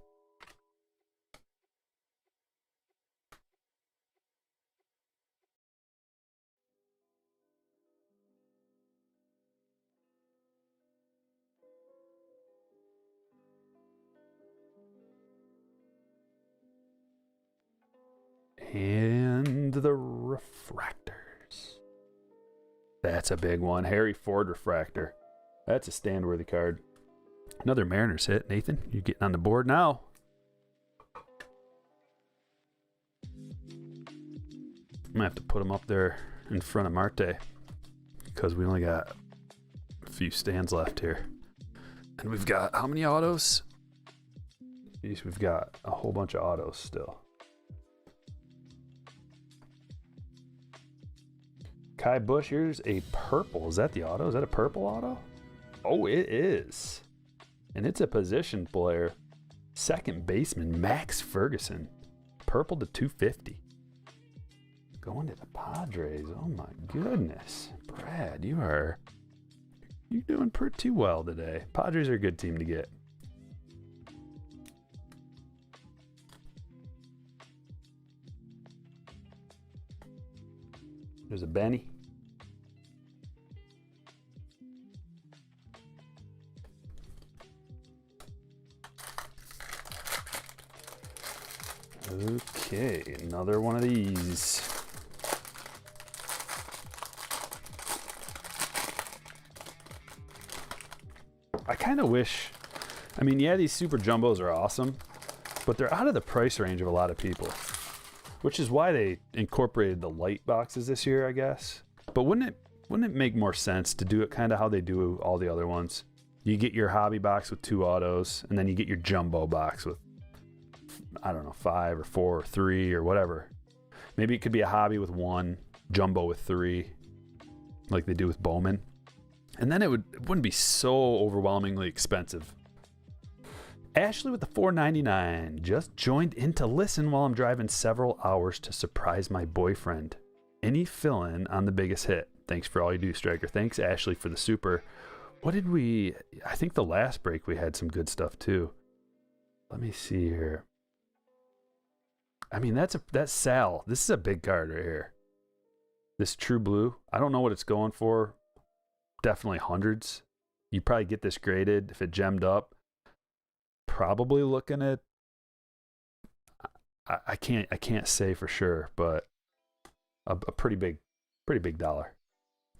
And the refractors. That's a big one. Harry Ford refractor. That's a stand-worthy card. Another Mariners hit. Nathan, you're getting on the board now. I'm going to have to put him up there in front of Marte because we only got a few stands left here. And we've got how many autos? Jeez, we've got a whole bunch of autos still. Kai Bush, here's a purple. Is that the auto? Is that a purple auto? Oh, it is. And it's a position player. Second baseman, Max Ferguson. Purple to 250. Going to the Padres. Oh my goodness. Brad, you're doing pretty well today. Padres are a good team to get. There's a Benny. Okay, another one of these. I kind of wish, I mean, yeah, these super jumbos are awesome, but they're out of the price range of a lot of people. Which is why they incorporated the light boxes this year, I guess. But wouldn't it make more sense to do it kind of how they do all the other ones? You get your hobby box with 2 autos, and then you get your jumbo box with, I don't know, 5 or 4 or 3 or whatever. Maybe it could be a hobby with 1, jumbo with 3, like they do with Bowman. And then it wouldn't be so overwhelmingly expensive. Ashley with the $4.99 just joined in to listen while I'm driving several hours to surprise my boyfriend. Any fill-in on the biggest hit? Thanks for all you do, Striker. Thanks, Ashley, for the super. What did we... I think the last break we had some good stuff, too. Let me see here. I mean, that's Sal. This is a big card right here. This True Blue. I don't know what it's going for. Definitely hundreds. You probably get this graded if it gemmed up. Probably looking at, I can't say for sure, but a pretty big dollar.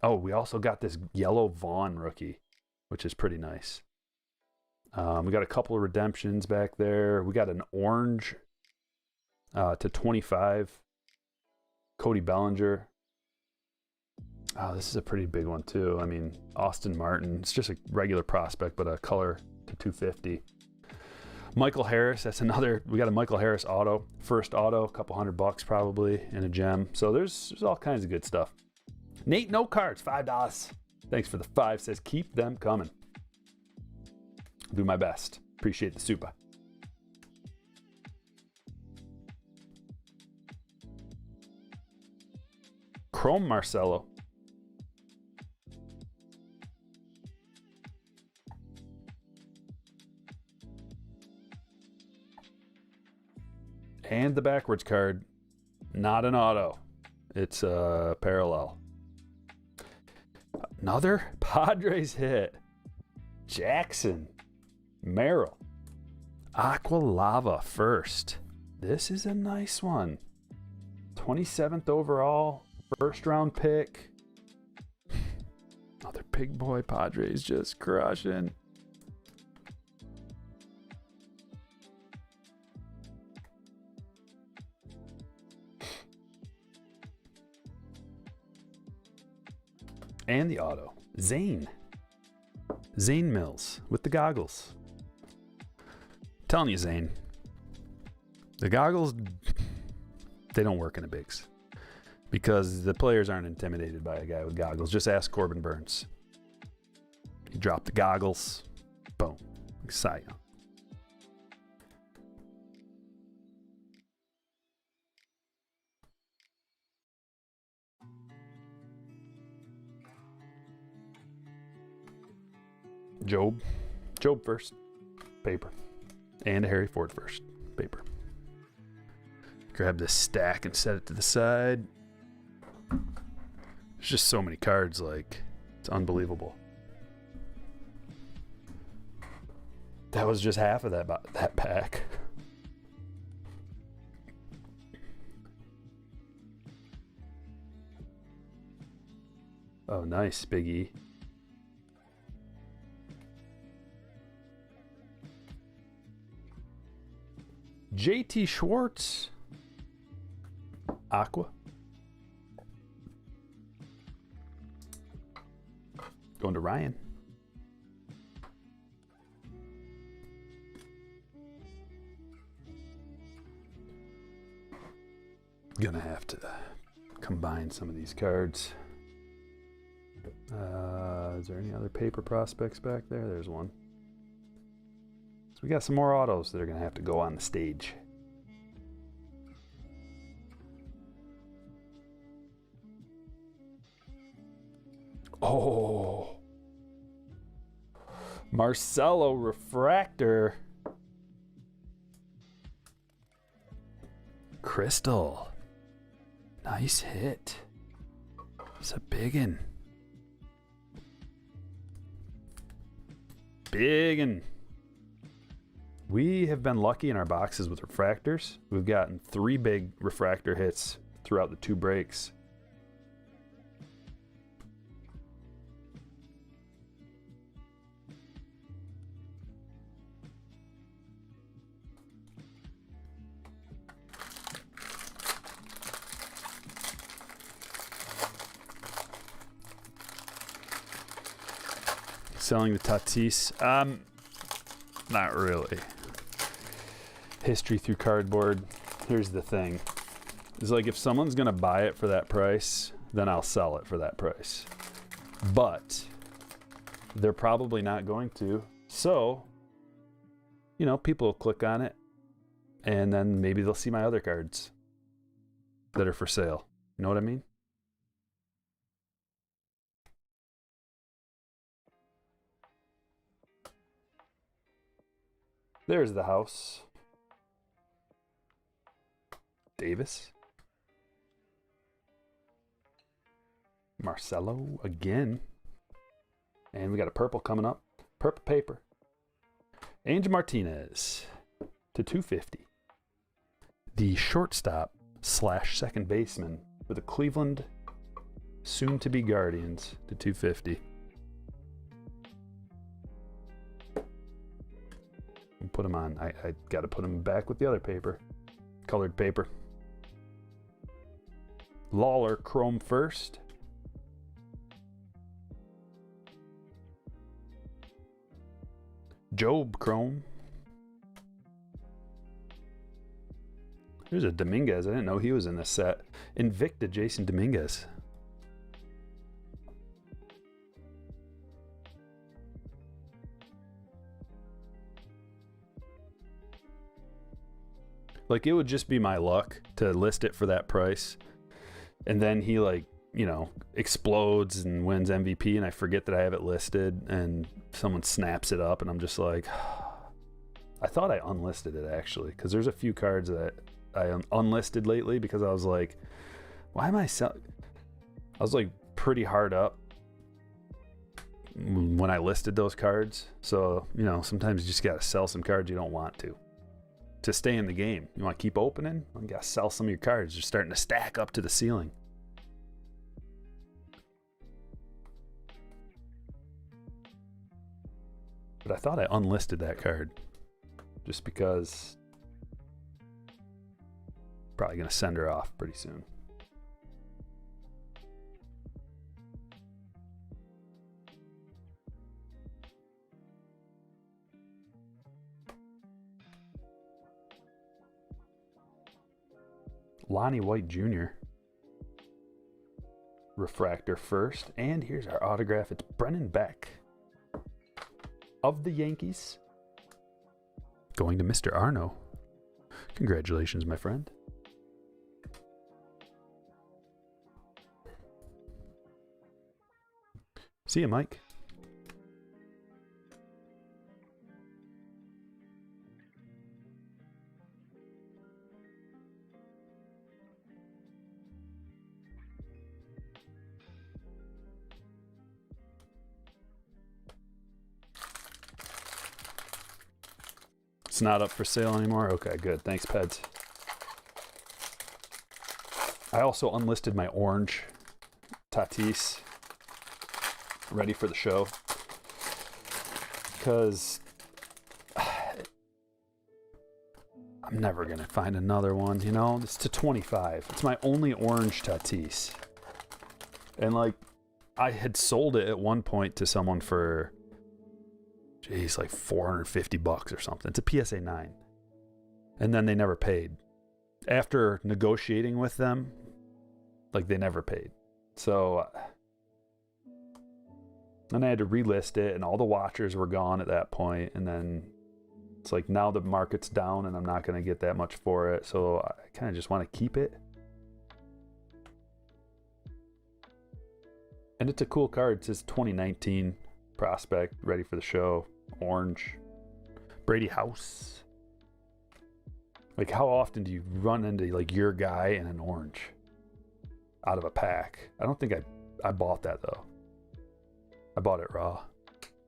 Oh, we also got this yellow Vaughn rookie, which is pretty nice. We got a couple of redemptions back there. We got an orange to 25 Cody Bellinger. Oh, this is a pretty big one too. I mean, Austin Martin. It's just a regular prospect, but a color to 250. Michael Harris, that's another. We got a Michael Harris auto, first auto, a couple $100 probably in a gem. So there's all kinds of good stuff. Nate, no cards, $5. Thanks for the 5. Says keep them coming. Do my best. Appreciate the super. Chrome Marcelo. And the backwards card, not an auto. It's a parallel. Another Padres hit. Jackson. Merrill. Aqua Lava first. This is a nice one. 27th overall. First round pick. Another big boy Padres just crushing. And the auto. Zane Mills with the goggles. I'm telling you, Zane. The goggles, they don't work in the bigs. Because the players aren't intimidated by a guy with goggles. Just ask Corbin Burns. He dropped the goggles. Boom. Cy Young. Job first. Paper. And a Harry Ford first. Paper. Grab this stack and set it to the side. There's just so many cards, like, it's unbelievable. That was just half of that pack. Oh, nice, Big E. JT Schwartz. Aqua. Going to Ryan. Gonna have to combine some of these cards. Is there any other paper prospects back there? There's one. So we got some more autos that are gonna have to go on the stage. Oh, Marcelo Refractor. Crystal. Nice hit. It's a biggin. Biggin. We have been lucky in our boxes with refractors. We've gotten 3 big refractor hits throughout the 2 breaks. Selling the Tatis? Not really. History through cardboard. Here's the thing. It's like if someone's gonna buy it for that price, then I'll sell it for that price. But they're probably not going to. So, you know, people will click on it and then maybe they'll see my other cards that are for sale. You know what I mean? There's the house. Davis. Marcelo again. And we got a purple coming up. Purple paper. Angel Martinez to 250. The shortstop / second baseman for the Cleveland soon-to-be Guardians to 250. Put them on. I got to put them back with the other paper. Colored paper. Lawler chrome first. Job chrome. There's a Dominguez. I didn't know he was in this set. Invicta Jason Dominguez. Like, it would just be my luck to list it for that price. And then he, like, you know, explodes and wins MVP, and I forget that I have it listed, and someone snaps it up, and I'm just like, I thought I unlisted it, actually, because there's a few cards that I unlisted lately because I was like, why am I selling? I was, like, pretty hard up when I listed those cards. So, you know, sometimes you just got to sell some cards you don't want to stay in the game. You want to keep opening? You got to sell some of your cards. You're starting to stack up to the ceiling. But I thought I unlisted that card just because probably going to send her off pretty soon. Lonnie White Jr. refractor first. And here's our autograph. It's Brennan Beck of the Yankees. Going to Mr. Arno. Congratulations, my friend. See you, Mike. It's not up for sale anymore? Okay, good. Thanks, Peds. I also unlisted my orange Tatis, ready for the show, because I'm never going to find another one, you know? It's to 25. It's my only orange Tatis. And, like, I had sold it at one point to someone for, geez, like $450 or something. It's a PSA 9. And then they never paid. After negotiating with them, like, they never paid. So, and I had to relist it, and all the watchers were gone at that point. And then it's like, now the market's down, and I'm not going to get that much for it. So I kind of just want to keep it. And it's a cool card. It says 2019 prospect, ready for the show. Orange. Brady House. Like, how often do you run into, like, your guy and an orange out of a pack? I don't think I bought that, though. I bought it raw.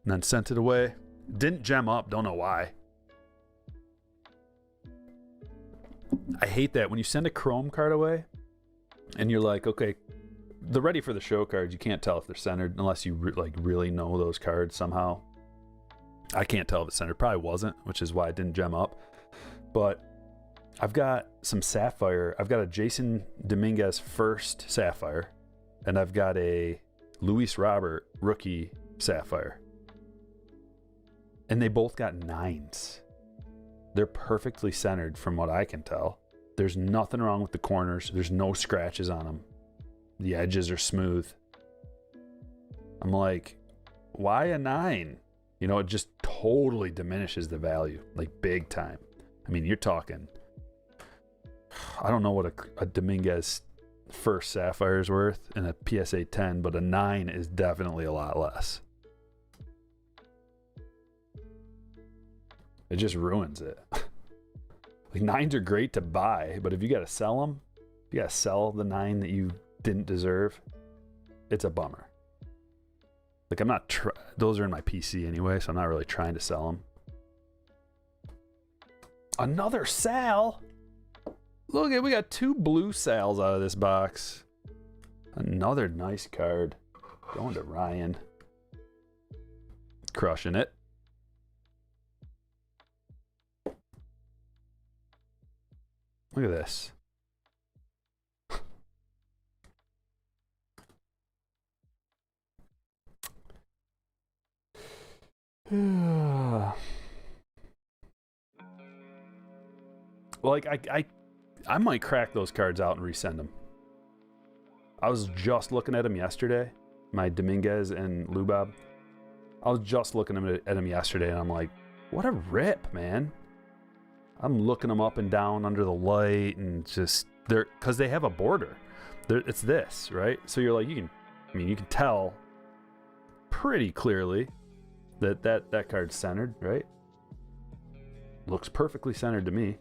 And then sent it away. Didn't gem up. Don't know why. I hate that. When you send a Chrome card away, and you're like, okay, the ready for the show cards, you can't tell if they're centered unless you really know those cards somehow. I can't tell if it's centered. Probably wasn't, which is why I didn't gem up. But I've got some Sapphire. I've got a Jason Dominguez first Sapphire, and I've got a Luis Robert rookie Sapphire. And they both got 9s. They're perfectly centered from what I can tell. There's nothing wrong with the corners. There's no scratches on them. The edges are smooth. I'm like, why a 9? You know, it just totally diminishes the value, like big time. I mean, you're talking, I don't know what a Dominguez first Sapphire is worth in a PSA 10, but a 9 is definitely a lot less. It just ruins it. Like, 9s are great to buy, but if you got to sell them, you got to sell the 9 that you didn't deserve, it's a bummer. Like, I'm not, those are in my PC anyway, so I'm not really trying to sell them. Another Sal. Look at, we got 2 blue Sals out of this box. Another nice card. Going to Ryan. Crushing it. Look at this. Like, I might crack those cards out and resend them. I was just looking at them yesterday, my Dominguez and Lubab. I was just looking at them yesterday, and I'm like, what a rip, man. I'm looking them up and down under the light, and just, they're, because they have a border. It's this, right? So you're like, you can tell pretty clearly that card's centered, right? Looks perfectly centered to me.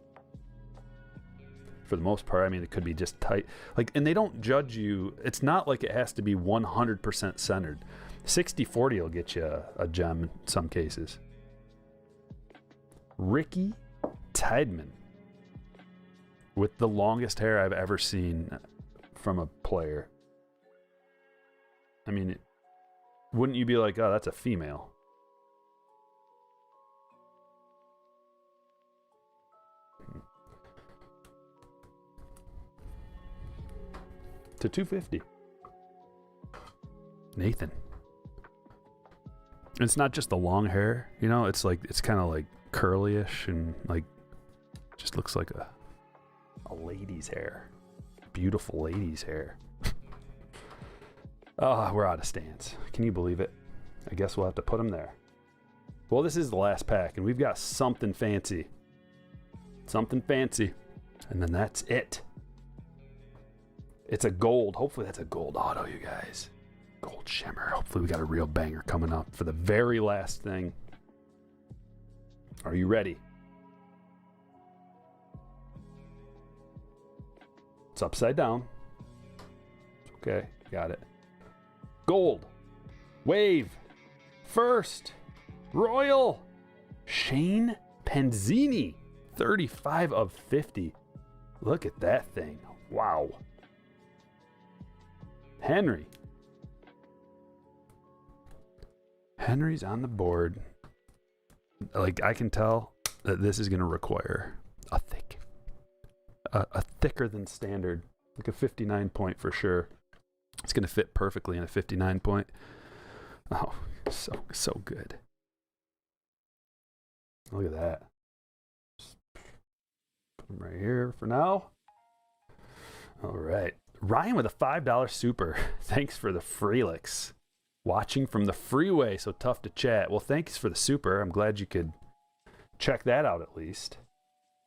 For the most part. I mean, it could be just tight. Like, and they don't judge you. It's not like it has to be 100% centered. 60-40 will get you a gem in some cases. Ricky Tideman. With the longest hair I've ever seen from a player. I mean, wouldn't you be like, oh, that's a female? To 250. Nathan. It's not just the long hair, you know, it's like, it's kind of like curly-ish and like just looks like a lady's hair. beautiful lady's hair. Oh, we're out of stands. Can you believe it? I guess we'll have to put them there. Well, this is the last pack, and we've got something fancy. Something fancy. And then that's it. It's a gold. Hopefully that's a gold auto, you guys. Gold shimmer. Hopefully we got a real banger coming up for the very last thing. Are you ready? It's upside down. Okay, got it. Gold. Wave. First. Royal. Shane Penzini. 35 of 50. Look at that thing. Wow. Henry. Henry's on the board. Like, I can tell that this is going to require a thicker than standard, like a 59 point for sure. It's going to fit perfectly in a 59 point. Oh, so good. Look at that. Just put them right here for now. All right. Ryan with a $5 super. Thanks for the Freelix. Watching from the freeway, so tough to chat. Well, thanks for the super. I'm glad you could check that out at least.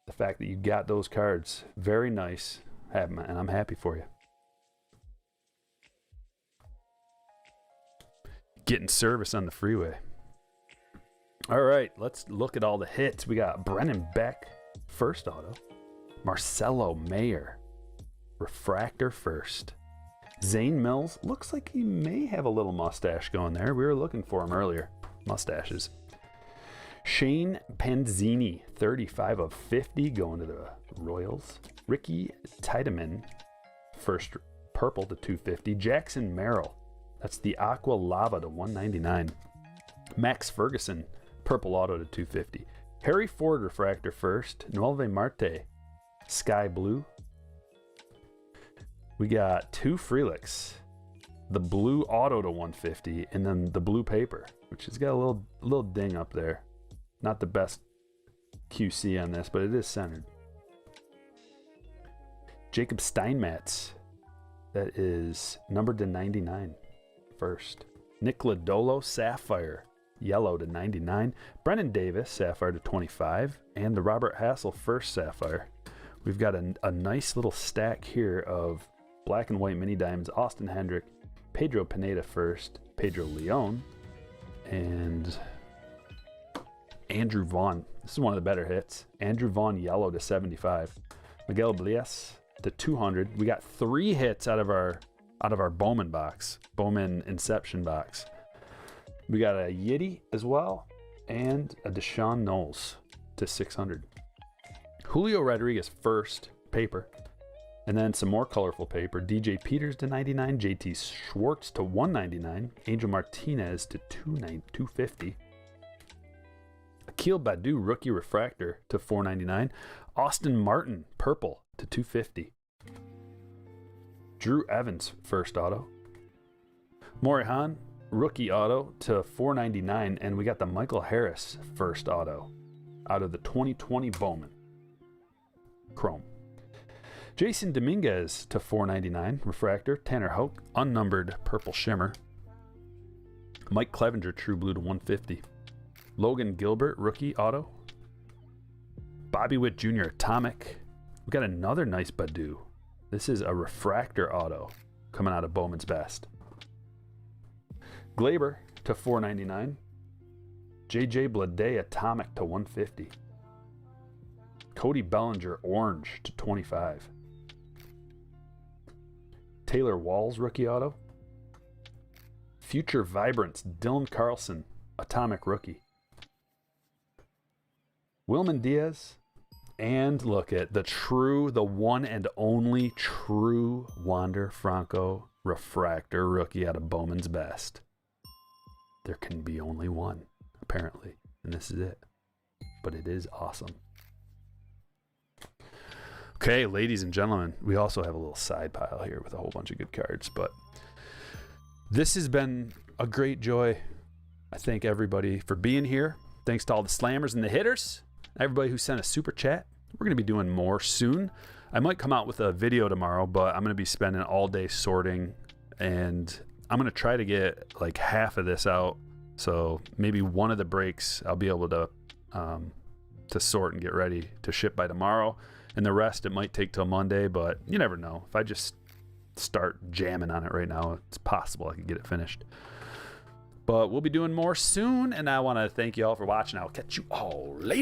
The fact that you got those cards, very nice. And I'm happy for you. Getting service on the freeway. All right, let's look at all the hits. We got Brennan Beck, first auto. Marcelo Mayer, refractor first. Zane Mills, looks like he may have a little mustache going there. We were looking for him earlier. Mustaches. Shane Penzini, 35 of 50, going to the Royals. Ricky Tiedemann, first purple to 250. Jackson Merrill, that's the Aqua Lava to 199. Max Ferguson, purple auto to 250. Harry Ford, refractor first. Nueve Marte, sky blue. We got two Freelix, the blue auto to 150, and then the blue paper, which has got a little ding up there. Not the best QC on this, but it is centered. Jacob Steinmetz, that is numbered to 99, first. Nick Lodolo, Sapphire, yellow to 99. Brennan Davis, Sapphire to 25, and the Robert Hassel, first Sapphire. We've got a nice little stack here of black and white mini diamonds. Austin Hendrick, Pedro Pineda first, Pedro Leon, and Andrew Vaughn. This is one of the better hits. Andrew Vaughn, yellow to 75. Miguel Blias to 200. We got 3 hits out of our Bowman box, Bowman Inception box. We got a Yiddy as well, and a Deshaun Knowles to 600. Julio Rodriguez first, paper. And then some more colorful paper. DJ Peters to 99. JT Schwartz to 199. Angel Martinez to 250. Akil Badu, rookie refractor to 499. Austin Martin, purple to 250. Drew Evans, first auto. Morihan, rookie auto to 499. And we got the Michael Harris, first auto out of the 2020 Bowman. Chrome. Jason Dominguez to 499, refractor. Tanner Hoke, unnumbered purple shimmer. Mike Clevenger, true blue to 150. Logan Gilbert, rookie auto. Bobby Witt Jr., atomic. We got another nice Badu. This is a refractor auto coming out of Bowman's Best. Glaber to 499. JJ Bleday, atomic to 150. Cody Bellinger, orange to 25. Taylor Walls, rookie auto. Future Vibrance, Dylan Carlson, atomic rookie. Wilman Diaz, and look at the one and only true Wander Franco refractor rookie out of Bowman's Best. There can be only one, apparently, and this is it. But it is awesome. Okay, ladies and gentlemen, we also have a little side pile here with a whole bunch of good cards, but this has been a great joy. I thank everybody for being here. Thanks to all the slammers and the hitters, everybody who sent a super chat. We're going to be doing more soon. I might come out with a video tomorrow, but I'm going to be spending all day sorting, and I'm going to try to get like half of this out. So maybe one of the breaks I'll be able to sort and get ready to ship by tomorrow. And the rest, it might take till Monday, but you never know. If I just start jamming on it right now, it's possible I can get it finished. But we'll be doing more soon, and I want to thank you all for watching. I'll catch you all later.